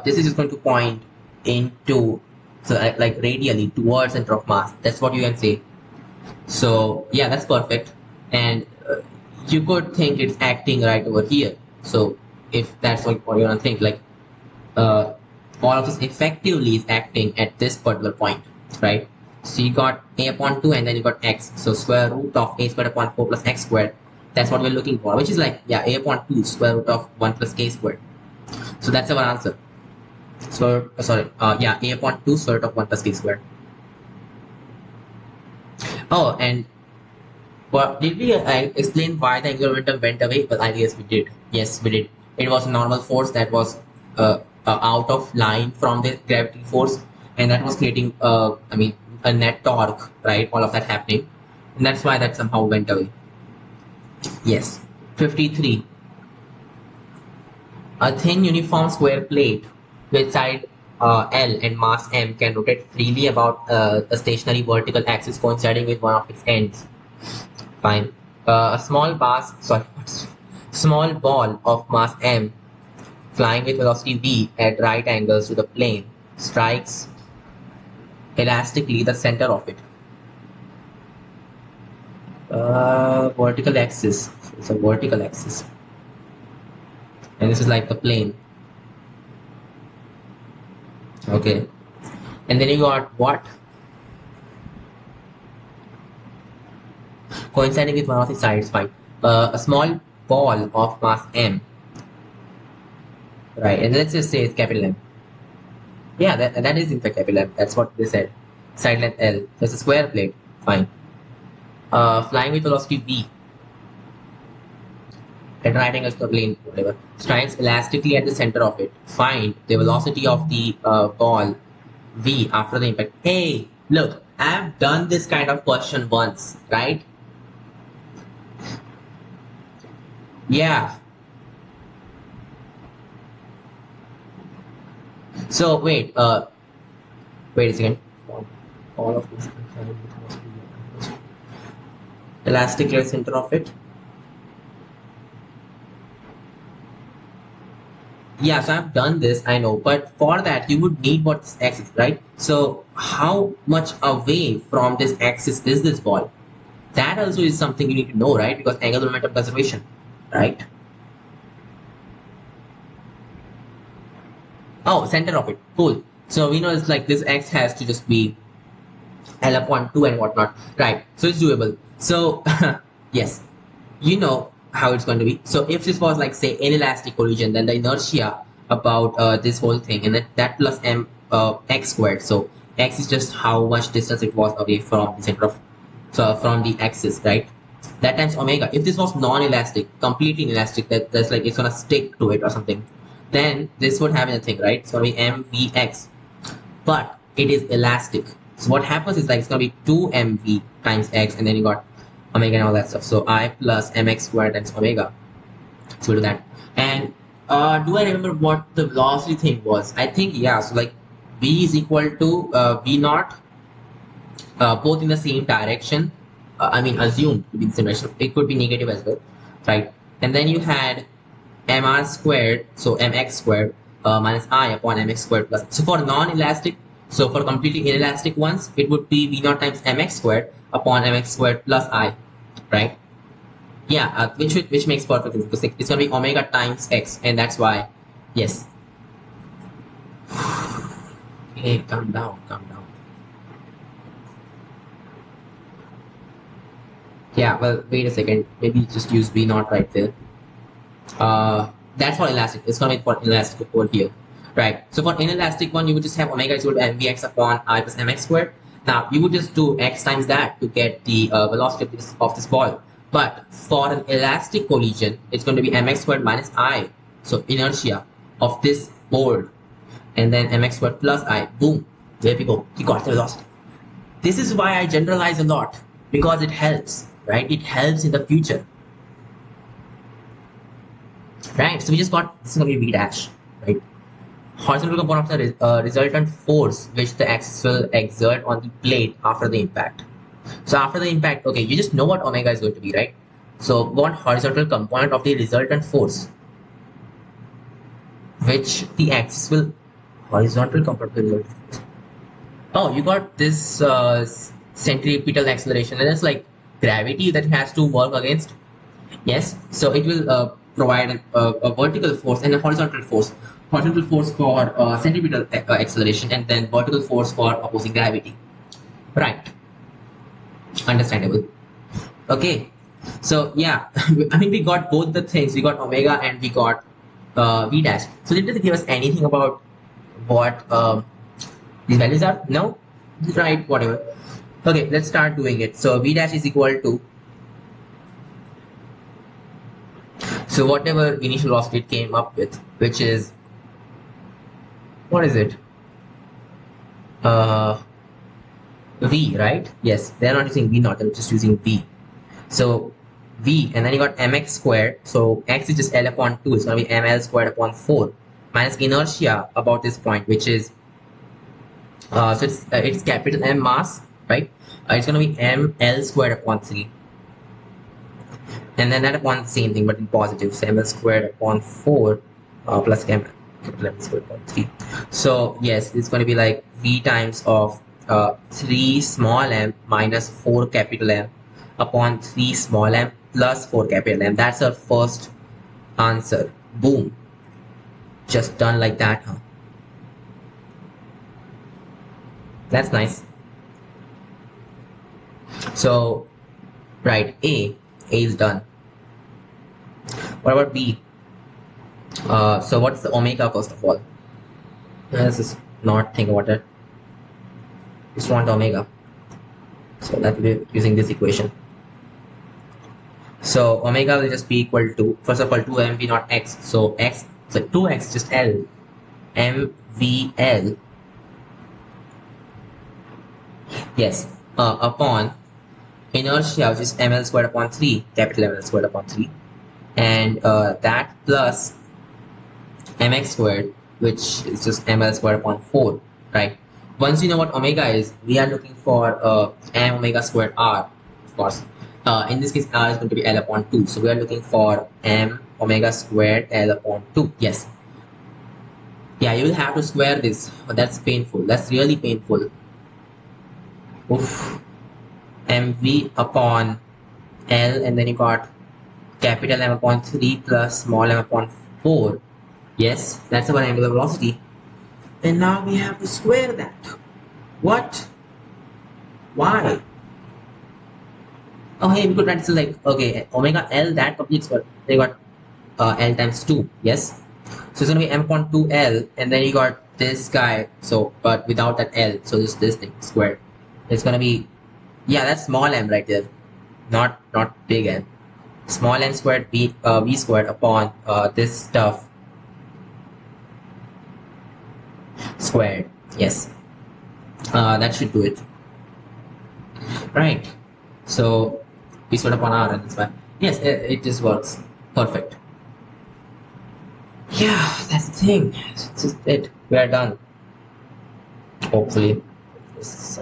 this is just going to point into, so like radially towards center of mass. That's what you can say. So yeah, that's perfect. And you could think it's acting right over here. So if that's what you want to think, like uh, all of this effectively is acting at this particular point, right? So you got a upon 2 and then you got x. So square root of a squared upon 4 plus x squared. That's what we're looking for, which is like, yeah, a upon 2 square root of 1 plus k squared. So that's our answer. So, yeah, a upon 2 square root of 1 plus k squared. Oh, and did we explain why the angular momentum went away? Well, I guess we did. Yes, we did. It was a normal force that was out of line from the gravity force, and that was creating, I mean, a net torque, right? All of that happening, and that's why that somehow went away. Yes. 53. A thin uniform square plate with side L and mass m can rotate freely about a stationary vertical axis coinciding with one of its ends. Fine. A small ball of mass m flying with velocity v at right angles to the plane strikes elastically the center of it. Vertical axis. It's a vertical axis. And this is like the plane. Okay. And then you got what? Coinciding with one of the sides, fine. A small ball of mass m. Right, and let's just say it's capital M. Yeah, that is in fact capital M. That's what they said. Side length L. There's a square plate. Fine. Flying with velocity V at right angles to the plane, whatever, strikes elastically at the center of it. Find the velocity of the ball V after the impact. Hey, look, I've done this kind of question once, right? Yeah. So wait a second. All of this elastic at the center of it. Yeah, so I've done this, I know, but for that you would need what's axis, right? So how much away from this axis is this ball? That also is something you need to know, right? Because angular momentum conservation, right? Oh, center of it, cool. So we know it's like this x has to just be L upon 2 and whatnot, right? So it's doable. So yes, you know how it's going to be. So if this was like say inelastic collision, then the inertia about this whole thing, and then that plus m x squared. So x is just how much distance it was away from the center of, so from the axis, right? That times omega. If this was non-elastic, completely inelastic, that's like it's gonna stick to it or something, then this would have anything, right? So we mvx, but it is elastic. So what happens is like it's gonna be 2mv times x, and then you got omega and all that stuff. So I plus mx squared times omega. So we'll do that. And do I remember what the velocity thing was? I think yeah. So like v is equal to v naught, both in the same direction. I mean, assumed to be the same direction. It could be negative as well, right? And then you had mr squared, so mx squared minus I upon mx squared plus. So for non-elastic, so for completely inelastic ones, it would be v naught times mx squared upon mx squared plus I, right? Yeah, which makes perfect sense because it's gonna be omega times x, and that's why, yes. Hey, calm down, calm down. Yeah, well, wait a second. Maybe just use v naught right there. That's for elastic. It's gonna be for elastic over here, right? So for inelastic one, you would just have omega is equal to mvx upon I plus mx squared. Now you would just do x times that to get the velocity of this ball. But for an elastic collision, it's going to be mx squared minus I, so inertia of this board, and then mx squared plus I. Boom, there we go. You got the velocity. This is why I generalize a lot, because it helps, right? It helps in the future. Right, so we just got this is going to be v dash, right? Horizontal component of the resultant force which the axis will exert on the plate after the impact. So after the impact, okay, you just know what omega is going to be, right? So what horizontal component of the resultant force which the axis will horizontal component of the resultant force. Oh, you got this centripetal acceleration, and it's like gravity that has to work against. Yes, so it will provide a vertical force and a horizontal force. Horizontal force for centripetal acceleration, and then vertical force for opposing gravity. Right, understandable. Okay, so yeah, I mean we got both the things. We got omega and we got v dash. So did they give us anything about what these values are? No, right, whatever. Okay, let's start doing it. So v dash is equal to, so whatever initial velocity it came up with, which is, what is it? V, right? Yes, they're not using V naught, they're just using V. So V, and then you got mx squared. So x is just L upon 2, it's gonna be ml squared upon 4 minus inertia about this point, which is so it's capital M mass, right? It's gonna be ml squared upon 3. And then that upon the same thing but in positive, so ml squared upon 4 plus capital M squared upon 3. So yes, it's going to be like v times of 3 small m minus 4 capital M upon 3 small m plus 4 capital M. That's our first answer. Boom, just done like that, huh? That's nice. So right, A is done. What about B? So what's the omega first of all? This is not think about it. Just want omega. So that will be using this equation. So omega will just be equal to, first of all, 2mv not x. So x, so 2x just L, mvl, yes, upon inertia, which is ml squared upon 3, capital ml squared upon 3, and that plus mx squared, which is just ml squared upon 4, right? Once you know what omega is, we are looking for m omega squared r, of course. In this case, r is going to be L upon 2. So we are looking for m omega squared L upon 2. Yes. Yeah, you will have to square this. Oh, that's painful. That's really painful. Oof. mv upon L, and then you got capital M upon 3 plus small m upon 4. Yes, that's our angular velocity. And now we have to square that. What? Why? Oh, hey, we could write this like, okay, omega L, that completes what? They got L times 2, yes? So it's going to be M upon 2L, and then you got this guy, so, but without that L, so just this thing squared. It's going to be, yeah, that's small m right there, not big M. Small m squared v squared upon this stuff squared, yes. That should do it. Right. So we sort upon r, and that's why. Yes, it just works. Perfect. Yeah, that's the thing. That's just it. We are done. Hopefully.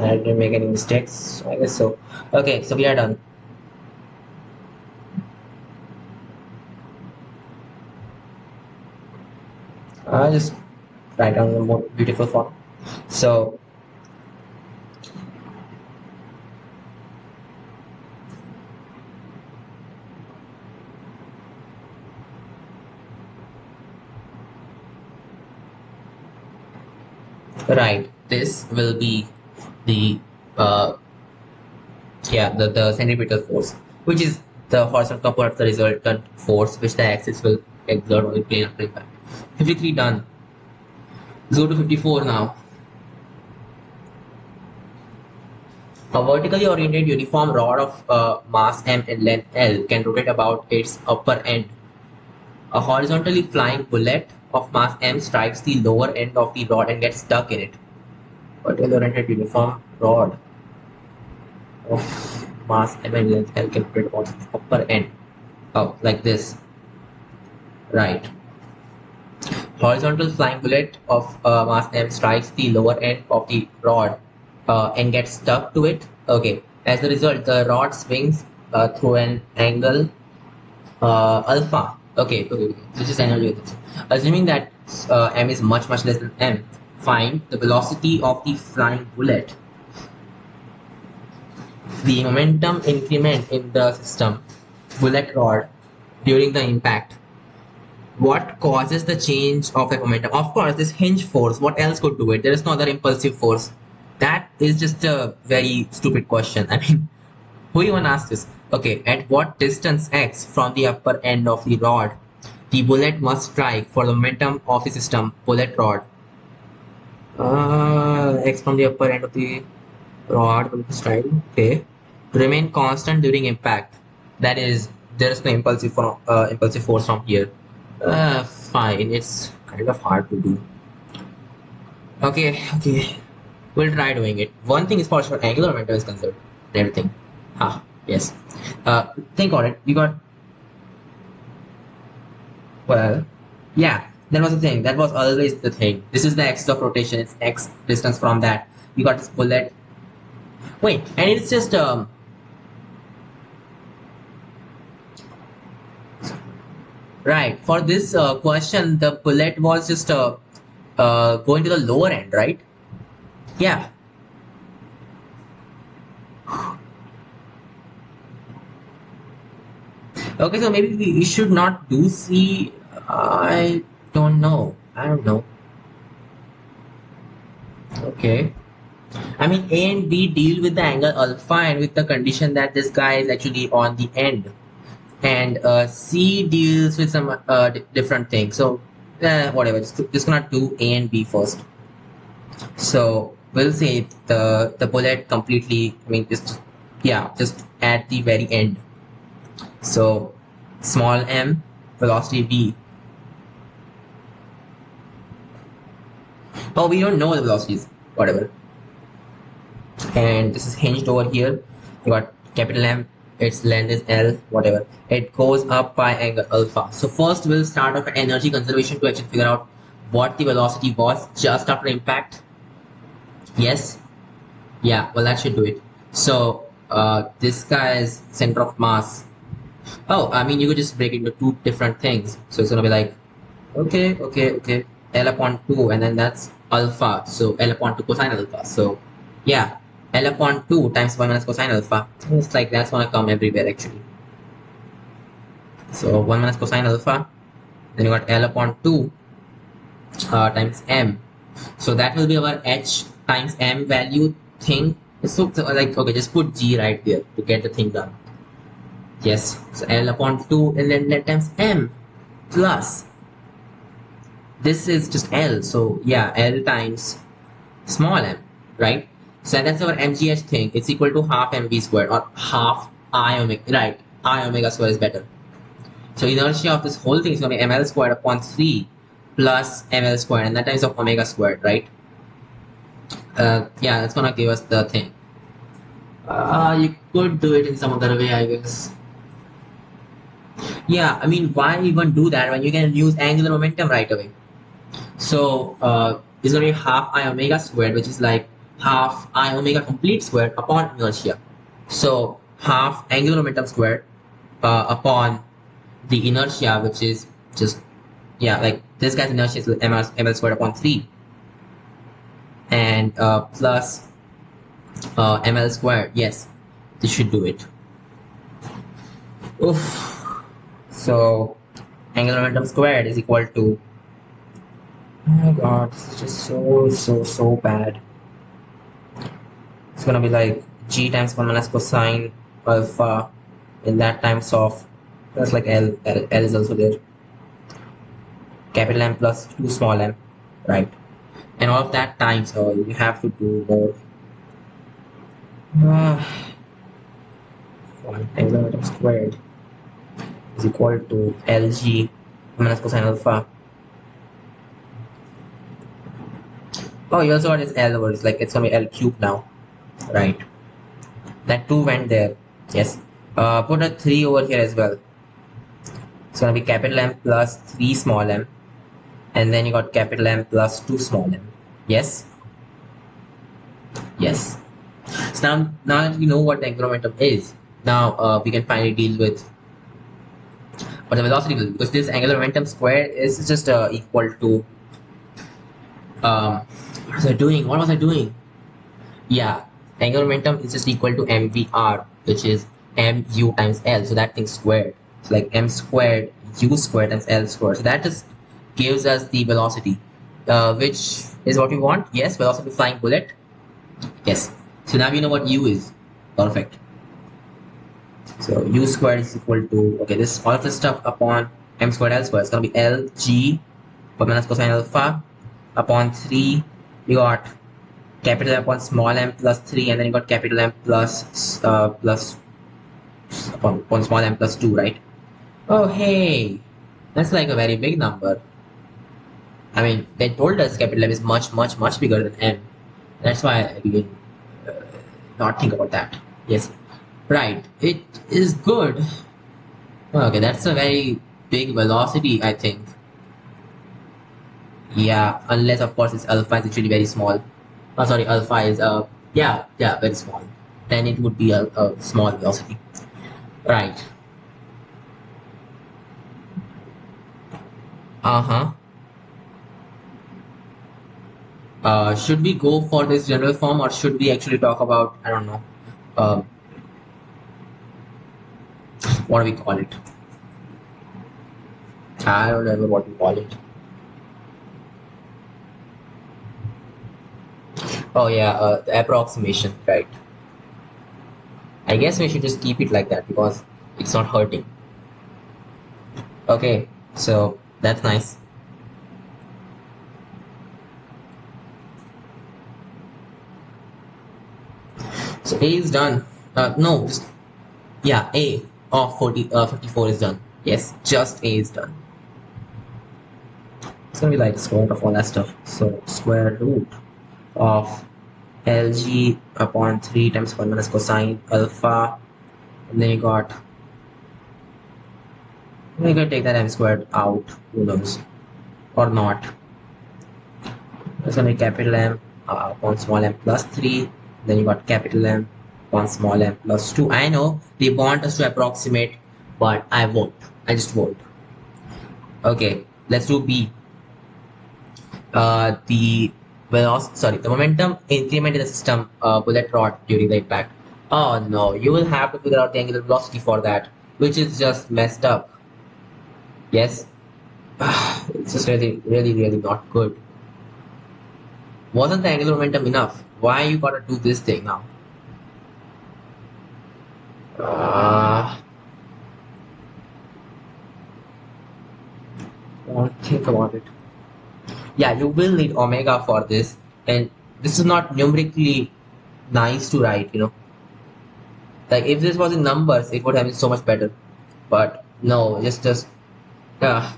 I didn't make any mistakes. I guess so. Okay, so we are done. I'll just write down a more beautiful form. So right, this will be the the centripetal force, which is the horizontal component of the resultant force, which the axis will exert on the plane of impact. 53 done. Let's go to 54 now. A vertically oriented uniform rod of mass m and length L can rotate about its upper end. A horizontally flying bullet of mass m strikes the lower end of the rod and gets stuck in it. Vertically oriented uniform rod of mass m and length L can rotate about its upper end. Oh, like this. Right. Horizontal flying bullet of mass m strikes the lower end of the rod and gets stuck to it. Okay. As a result, the rod swings through an angle alpha. Okay. This is energy. Assuming that m is much less than m, find the velocity of the flying bullet, the momentum increment in the system bullet rod during the impact. What causes the change of a momentum? Of course, this hinge force. What else could do it? There is no other impulsive force. That is just a very stupid question. I mean, who even asked this? Okay, at what distance x from the upper end of the rod the bullet must strike for the momentum of the system bullet rod? X from the upper end of the rod will strike. Okay, to remain constant during impact. That is, there is no impulsive force from here. Fine, it's kind of hard to do. Okay, we'll try doing it. One thing is for sure, angular momentum is conserved. Everything. Yes. Think on it. We got, well, yeah, that was the thing. That was always the thing. This is the axis of rotation. It's x distance from that. We got this bullet. Wait, and it's just right. For this question, the bullet was just going to the lower end, right? Yeah. Okay, so maybe we should not do C. I don't know. Okay. I mean, A and B deal with the angle alpha and with the condition that this guy is actually on the end. And C deals with some different things. So, whatever. Just gonna do A and B first. So we'll say the bullet completely, I mean, just, yeah, just at the very end. So small m, velocity v. Oh, we don't know the velocities, whatever. And this is hinged over here. You got capital M, its length is L, whatever. It goes up by angle alpha. So first we'll start off energy conservation to actually figure out what the velocity was just after impact. Yes. Yeah, well, that should do it. So this guy's center of mass. Oh, I mean, you could just break it into two different things. So it's gonna be like, okay, L upon 2, and then that's alpha. So L upon 2 cosine alpha. So yeah, L upon 2 times 1 minus cosine alpha. It's like that's gonna come everywhere actually. So 1 minus cosine alpha. Then you got L upon 2 times M. So that will be our H times M value thing. So like, okay, just put G right there to get the thing done. Yes, so L upon 2 and then let times M plus. This is just L, so yeah, L times small m, right? So that's our MGH thing. It's equal to half mv squared or half I omega, right? I omega squared is better. So inertia of this whole thing is going to be ml squared upon 3 plus ml squared, and that times of omega squared, right? Yeah, that's gonna give us the thing. You could do it in some other way, I guess. Yeah, I mean, why even do that when you can use angular momentum right away? So it's gonna be half I omega squared, which is like half I omega complete squared upon inertia. So half angular momentum squared upon the inertia, which is just, yeah, like this guy's inertia is ml squared upon 3, and plus ml squared. Yes, this should do it. Oof. So angular momentum squared is equal to, oh my god, this is just so bad. It's gonna be like g times 1 minus cosine alpha in that times of, that's like L is also there, capital M plus 2 small m, right? And all of that times, you have to do more. 1 angular momentum squared is equal to Lg minus cosine alpha. Oh, you also got this L over, it's like it's gonna be L cubed now, right? That 2 went there. Yes. Put a 3 over here as well. It's gonna be capital M plus 3 small m, and then you got capital M plus 2 small m. Yes. Yes. So now that we know what the angular momentum is, now we can finally deal with what the velocity will be, because this angular momentum squared is just equal to what was I doing? What was I doing? Yeah, angular momentum is just equal to mvr, which is mu times L. So that thing squared. It's like m squared u squared times L squared. So that just gives us the velocity, which is what we want. Yes, velocity of flying bullet. Yes. So now we know what u is. Perfect. So u squared is equal to, okay, this all of this stuff upon m squared L squared. It's gonna be L g minus cosine alpha upon 3. You got capital M upon small m plus 3, and then you got capital M plus upon small m plus 2, right? Oh, hey, that's like a very big number. I mean, they told us capital M is much bigger than m. That's why we did not think about that. Yes, right. It is good. Okay, that's a very big velocity, I think. Yeah, unless of course it's alpha is actually very small. Oh, sorry, alpha is yeah, very small. Then it would be a small velocity. Right. Uh-huh. Should we go for this general form, or should we actually talk about, I don't know, uh, what do we call it? I don't remember what we call it. Oh yeah, the approximation, right? I guess we should just keep it like that because it's not hurting. Okay, so that's nice. So A is done. No, just yeah, A of 54 is done. Yes, just A is done. It's gonna be like square root of all that stuff. So square root of Lg upon 3 times 1 minus cosine alpha, and then you got, we're gonna take that m squared out, who knows, or not. It's gonna be capital M upon small m plus 3, then you got capital M upon small m plus 2. I know they want us to approximate, but I won't. I just won't. Okay, let's do B. The momentum increment in the system bullet rod during the impact. Oh no, you will have to figure out the angular velocity for that, which is just messed up. Yes, it's just really, really, really not good. Wasn't the angular momentum enough? Why you gotta do this thing now? Don't think about it. Yeah, you will need omega for this, and this is not numerically nice to write, you know. Like if this was in numbers, it would have been so much better. But no, just uh,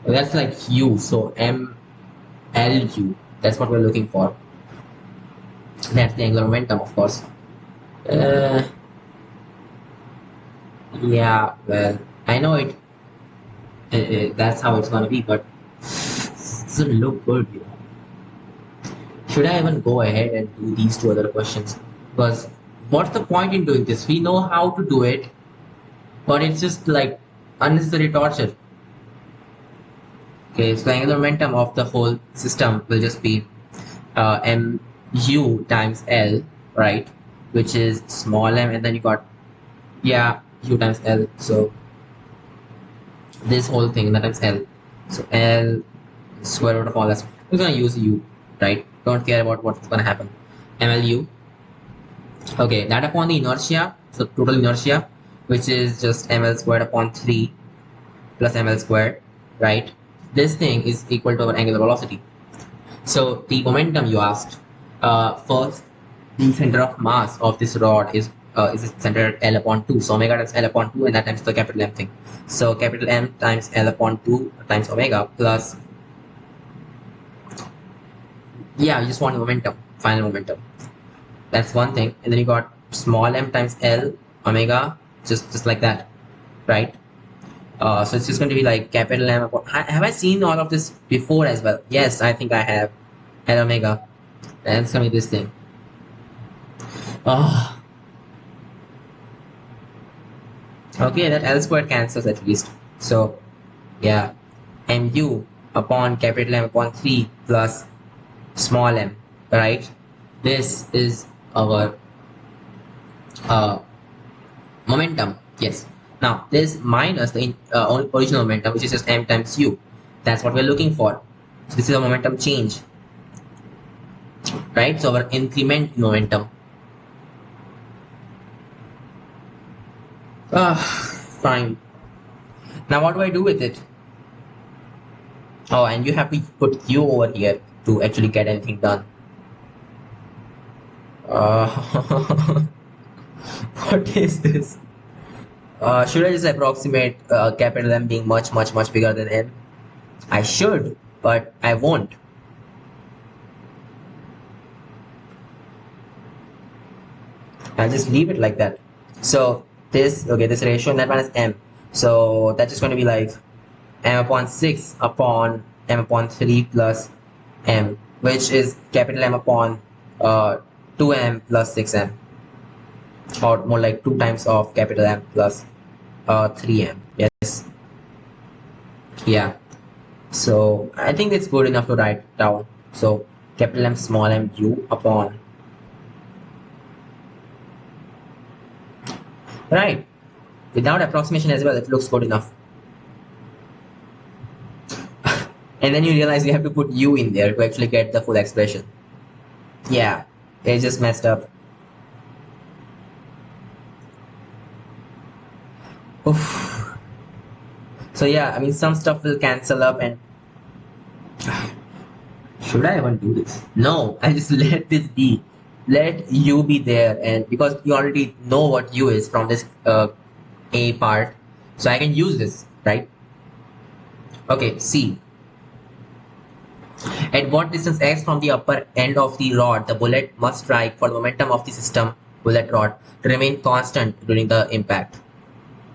that's like U. So MLU. That's what we're looking for. That's the angular momentum, of course. Uh, yeah, well, I know it. That's how it's gonna be, but it doesn't look good, you know. Should I even go ahead and do these two other questions? Because what's the point in doing this? We know how to do it, but it's just like unnecessary torture. Okay, so the angular momentum of the whole system will just be mu times L, right? Which is small m, and then you got, yeah, u times L. So this whole thing, that times L. So L square root of all that. We're gonna use u, right? Don't care about what's gonna happen. MLU. Okay, that upon the inertia, so total inertia, which is just ml squared upon 3 plus ml squared, right? This thing is equal to our angular velocity. So the momentum you asked, first, the center of mass of this rod is centered at L upon 2. So omega times L upon 2, and that times the capital M thing. So capital M times L upon 2 times omega plus, yeah, you just want momentum, final momentum. That's one thing. And then you got small m times L omega, just like that, right? So it's just going to be like capital M upon, have I seen all of this before as well? Yes, I think I have. L omega. And it's going to be this thing. Oh. Okay, that L squared cancels at least. So yeah, mu upon capital M upon 3 plus small m, right? This is our momentum. Yes. Now this minus the original momentum, which is just m times u. That's what we're looking for. So this is a momentum change, right? So our increment momentum. Fine. Now what do I do with it? Oh, and you have to put u over here to actually get anything done. What is this? Should I just approximate capital M being much, much, much bigger than M? I should, but I won't. I'll just leave it like that. So this, okay, this ratio and that one is M. So that's just going to be like M upon 6 upon M upon 3 plus M, which is capital M upon 2M plus 6M. Or more like 2 times of capital M plus 3M. Yes. Yeah. So I think it's good enough to write down. So capital M small m u upon, right? Without approximation as well, it looks good enough. And then you realize you have to put u in there to actually get the full expression. Yeah, it's just messed up. Oof. So yeah, I mean, some stuff will cancel up, and Should I even do this? No, I just let this be. Let u be there, and because you already know what u is from this a part, so I can use this, right? Okay, C. At what distance x from the upper end of the rod, the bullet must strike for the momentum of the system bullet rod to remain constant during the impact.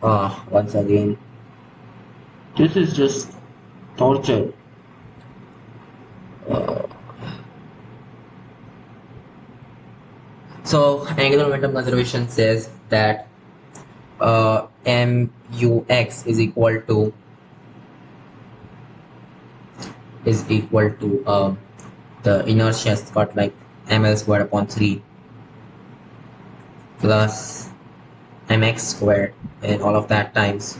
Once again, this is just torture. So angular momentum conservation says that mux is equal to the inertia has got like ml squared upon 3 plus mx squared and all of that times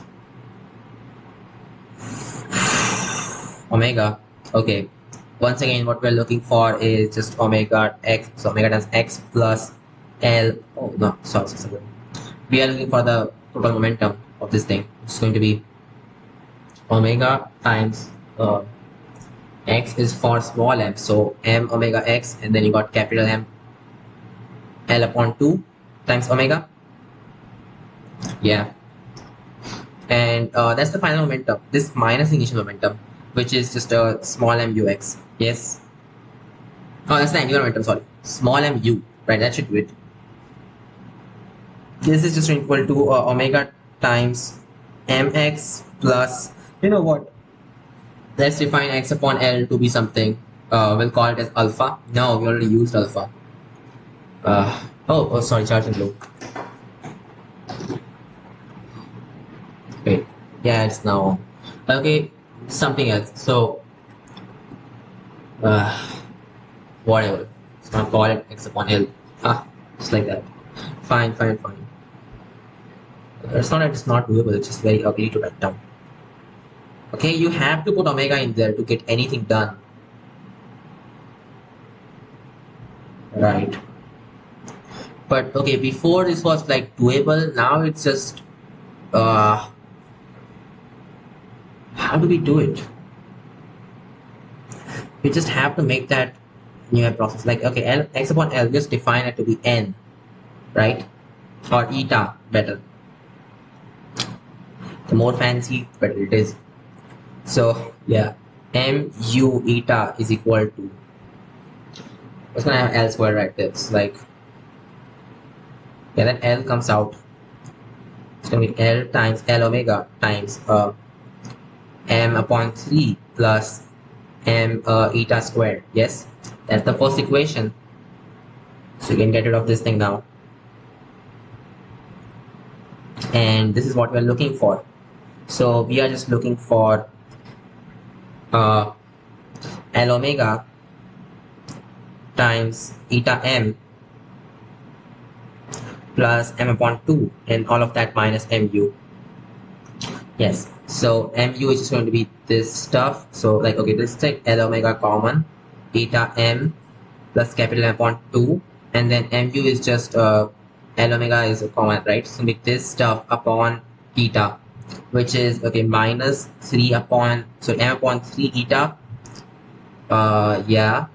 omega. Okay, once again what we're looking for is just omega x, so omega times x plus l. Oh no, sorry. We are looking for the total momentum of this thing. It's going to be omega times x is for small m, so m omega x, and then you got capital M L upon 2 times omega. Yeah, and that's the final momentum. This minus initial momentum, which is just a small m ux. Yes. Oh, that's the angular momentum. Sorry, small m u. Right, that should do it. This is just equal to omega times mx plus. You know what? Let's define x upon L to be something. We'll call it as alpha. No, we already used alpha. Sorry, charge and low. Wait, yeah, it's now. Okay, something else. So, whatever. It's gonna call it x upon L. Just like that. Fine. It's not that it's not doable, it's just very ugly to write down. Okay, you have to put omega in there to get anything done. Right. But okay, before this was like doable, now it's just how do we do it? We just have to make that new process. Like okay, L x upon L, just define it to be n, right? Or eta better. The more fancy, better it is. So yeah, mu eta is equal to, what's gonna have L squared right there? It's like, yeah, that L comes out. It's gonna be L times L omega times m upon 3 plus m eta squared. Yes, that's the first equation. So you can get rid of this thing now. And this is what we're looking for. So we are just looking for L omega times eta m plus m upon 2 and all of that minus mu. Yes, so mu is just going to be this stuff. So like okay, let's take L omega common, eta m plus capital M upon 2, and then mu is just L omega is a common, right? So make this stuff upon eta, which is okay minus 3 upon, so m upon 3 eta yeah,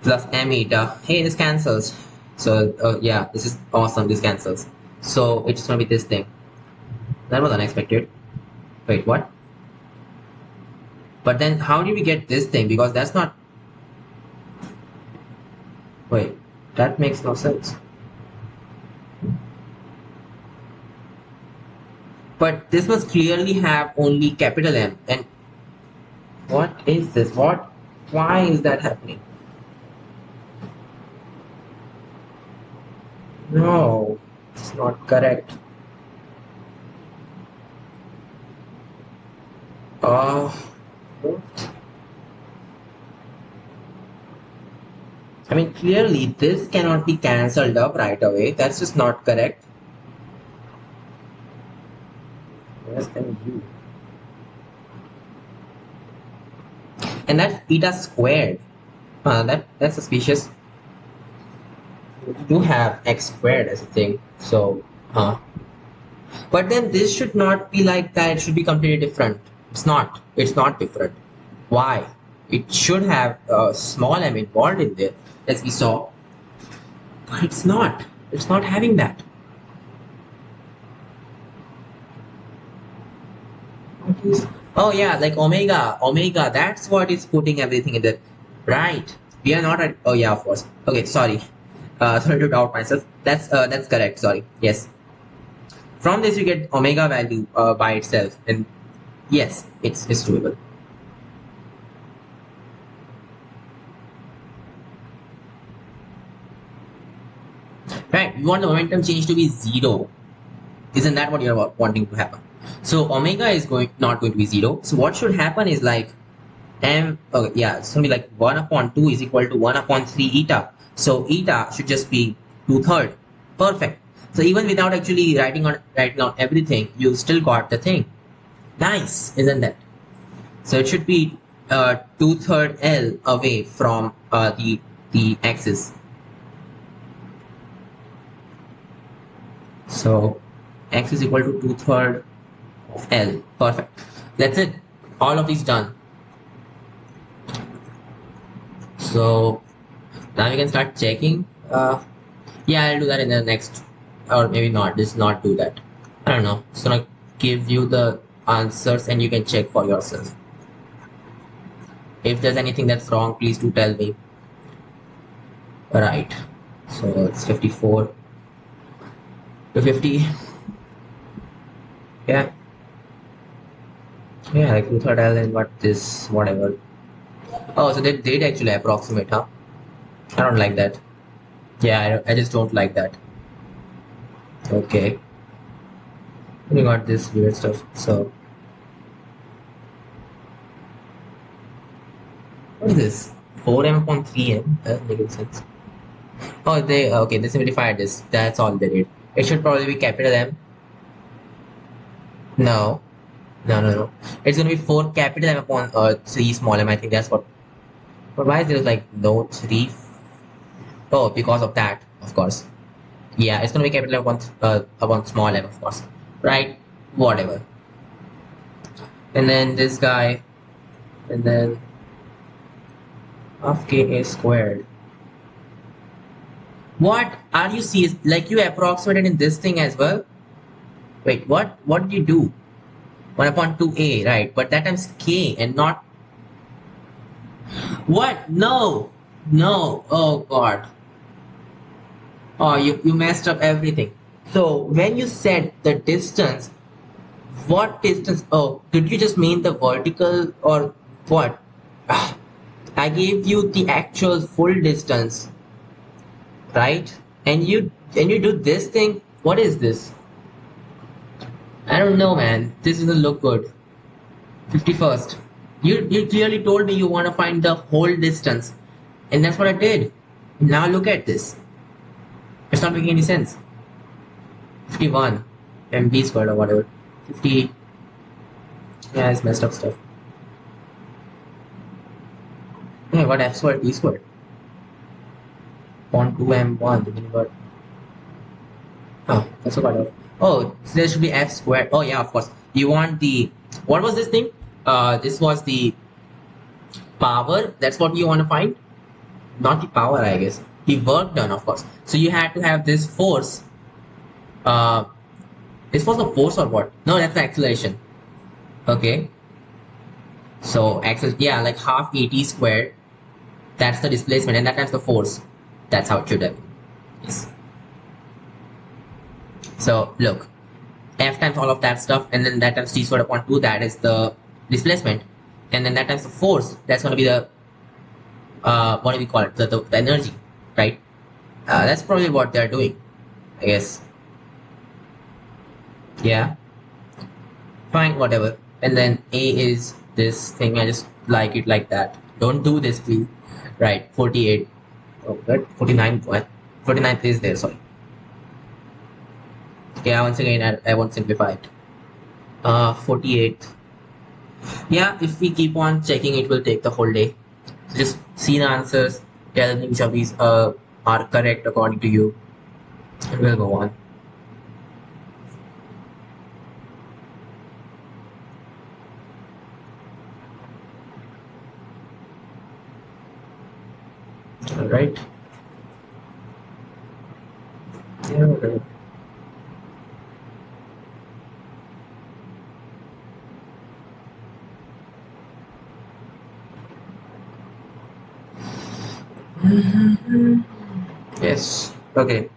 plus m eta. Hey, this cancels. So yeah, this is awesome, this cancels. So it's gonna be this thing. That was unexpected. Wait, what? But then how did we get this thing? Because that's not, wait, that makes no sense. But this must clearly have only capital M. And what is this? Why is that happening? No, it's not correct. I mean, clearly this cannot be cancelled up right away. That's just not correct. Where's mu? And that's eta squared. That's suspicious. You do have x squared as a thing, so but then this should not be like that. It should be completely different. It's not different. Why? It should have a small m involved in there, as we saw, but it's not. It's not having that. Oh yeah, like omega. That's what is putting everything in there, right? We are not at. Oh yeah, of course. Okay, sorry. Sorry to doubt myself. That's correct. Sorry. Yes. From this you get omega value by itself, and yes, it's doable. Right? We want the momentum change to be zero. Isn't that what you're wanting to happen? So omega is not going to be zero. So what should happen is like m. Okay, yeah, it's gonna be like 1/2 is equal to 1/3 eta. So eta should just be 2/3. Perfect. So even without actually writing out everything, you still got the thing. Nice, isn't that? So it should be 2/3 L away from the axis. So x is equal to 2/3 of L. Perfect. That's it. All of these done. So now we can start checking. Yeah, I'll do that in the next, or maybe not. Just not do that. I don't know. It's gonna give you the answers and you can check for yourself. If there's anything that's wrong, please do tell me. Right. So it's 54 to 50. Yeah. Yeah, like 2/3 L and what this, whatever. Oh, so they did actually approximate, huh? I don't like that. Yeah, I just don't like that. Okay. We got this weird stuff. So, what is this? 4m upon 3m? That doesn't make any sense. Oh, they simplified this. That's all they did. It should probably be capital M. No, no. It's gonna be 4 capital M upon 3 small m. I think that's what. But why is there like no 3? Oh, because of that, of course. Yeah, it's gonna be capital M upon small m, of course. Right? Whatever. And then this guy, and then half k a squared. What? Are you serious? Like you approximated in this thing as well? Wait, what? What did you do? 1/2a, right? But that times k and not what? No, no. Oh God. Oh, you messed up everything. So when you said the distance, what distance? Oh, did you just mean the vertical or what? Ah, I gave you the actual full distance, right? And you do this thing. What is this? I don't know, man. This doesn't look good. 51st. You clearly told me you want to find the whole distance, and that's what I did. Now look at this. It's not making any sense. 51 mb squared or whatever. 50. Yeah, it's messed up stuff. Yeah, what f squared b squared. 0.2m1. Then you got. Oh, that's what I. Oh, so there should be f squared. Oh yeah, of course. You want the. What was this thing? This was the power. That's what you want to find. Not the power, I guess. The work done, of course. So you had to have this force. Uh, this was the force or what? No, that's the acceleration. Okay. So yeah, like half at squared. That's the displacement, and that times the force. That's how it should have been. Yes. So look, f times all of that stuff, and then that times t squared upon 2. That is the displacement, and then that times the force. That's going to be the what do we call it? The energy, right? That's probably what they're doing, I guess. Yeah, fine, whatever. And then a is this thing. I just like it like that. Don't do this, please. Right, 48. Oh, good. 49. What? 49 is there. Sorry. Yeah, once again, I won't simplify it. 48. Yeah, if we keep on checking, it will take the whole day. So just see the answers, tell me which of these are correct according to you, and we'll go on. right? Yeah, whatever. Yes. Okay.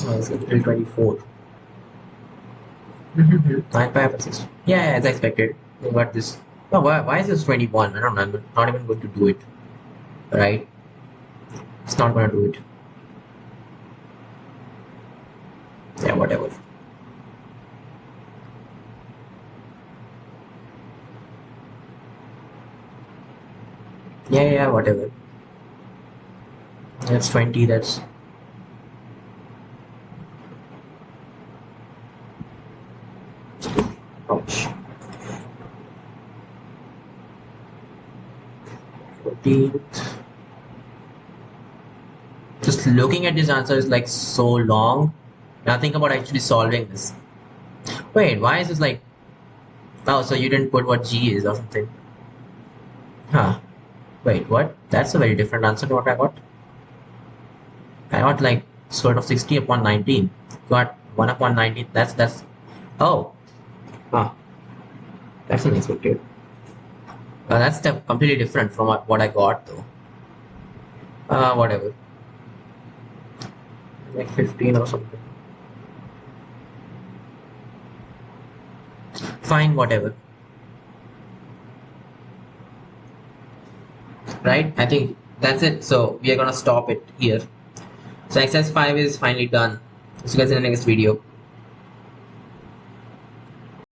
Oh, it's April 24. 9 5 6. Yeah, as I expected. We got this. Oh, why is this 21? I don't know. I'm not even going to do it. Right? It's not going to do it. Yeah, whatever. Yeah, whatever. That's 20. That's. Ouch. 14. Just looking at this answer is like so long. Now think about actually solving this. Wait, why is this like. Oh, so you didn't put what G is or something. Huh. Wait, what? That's a very different answer to what I got. I got like square root of 60 upon 19. Got 1 upon 19. That's. Oh. Huh. That's unexpected. That's completely different from what I got though. Whatever. Like 15 or something. Fine, whatever. Right? I think that's it. So we are gonna stop it here. So exercise 5 is finally done. See you guys in the next video.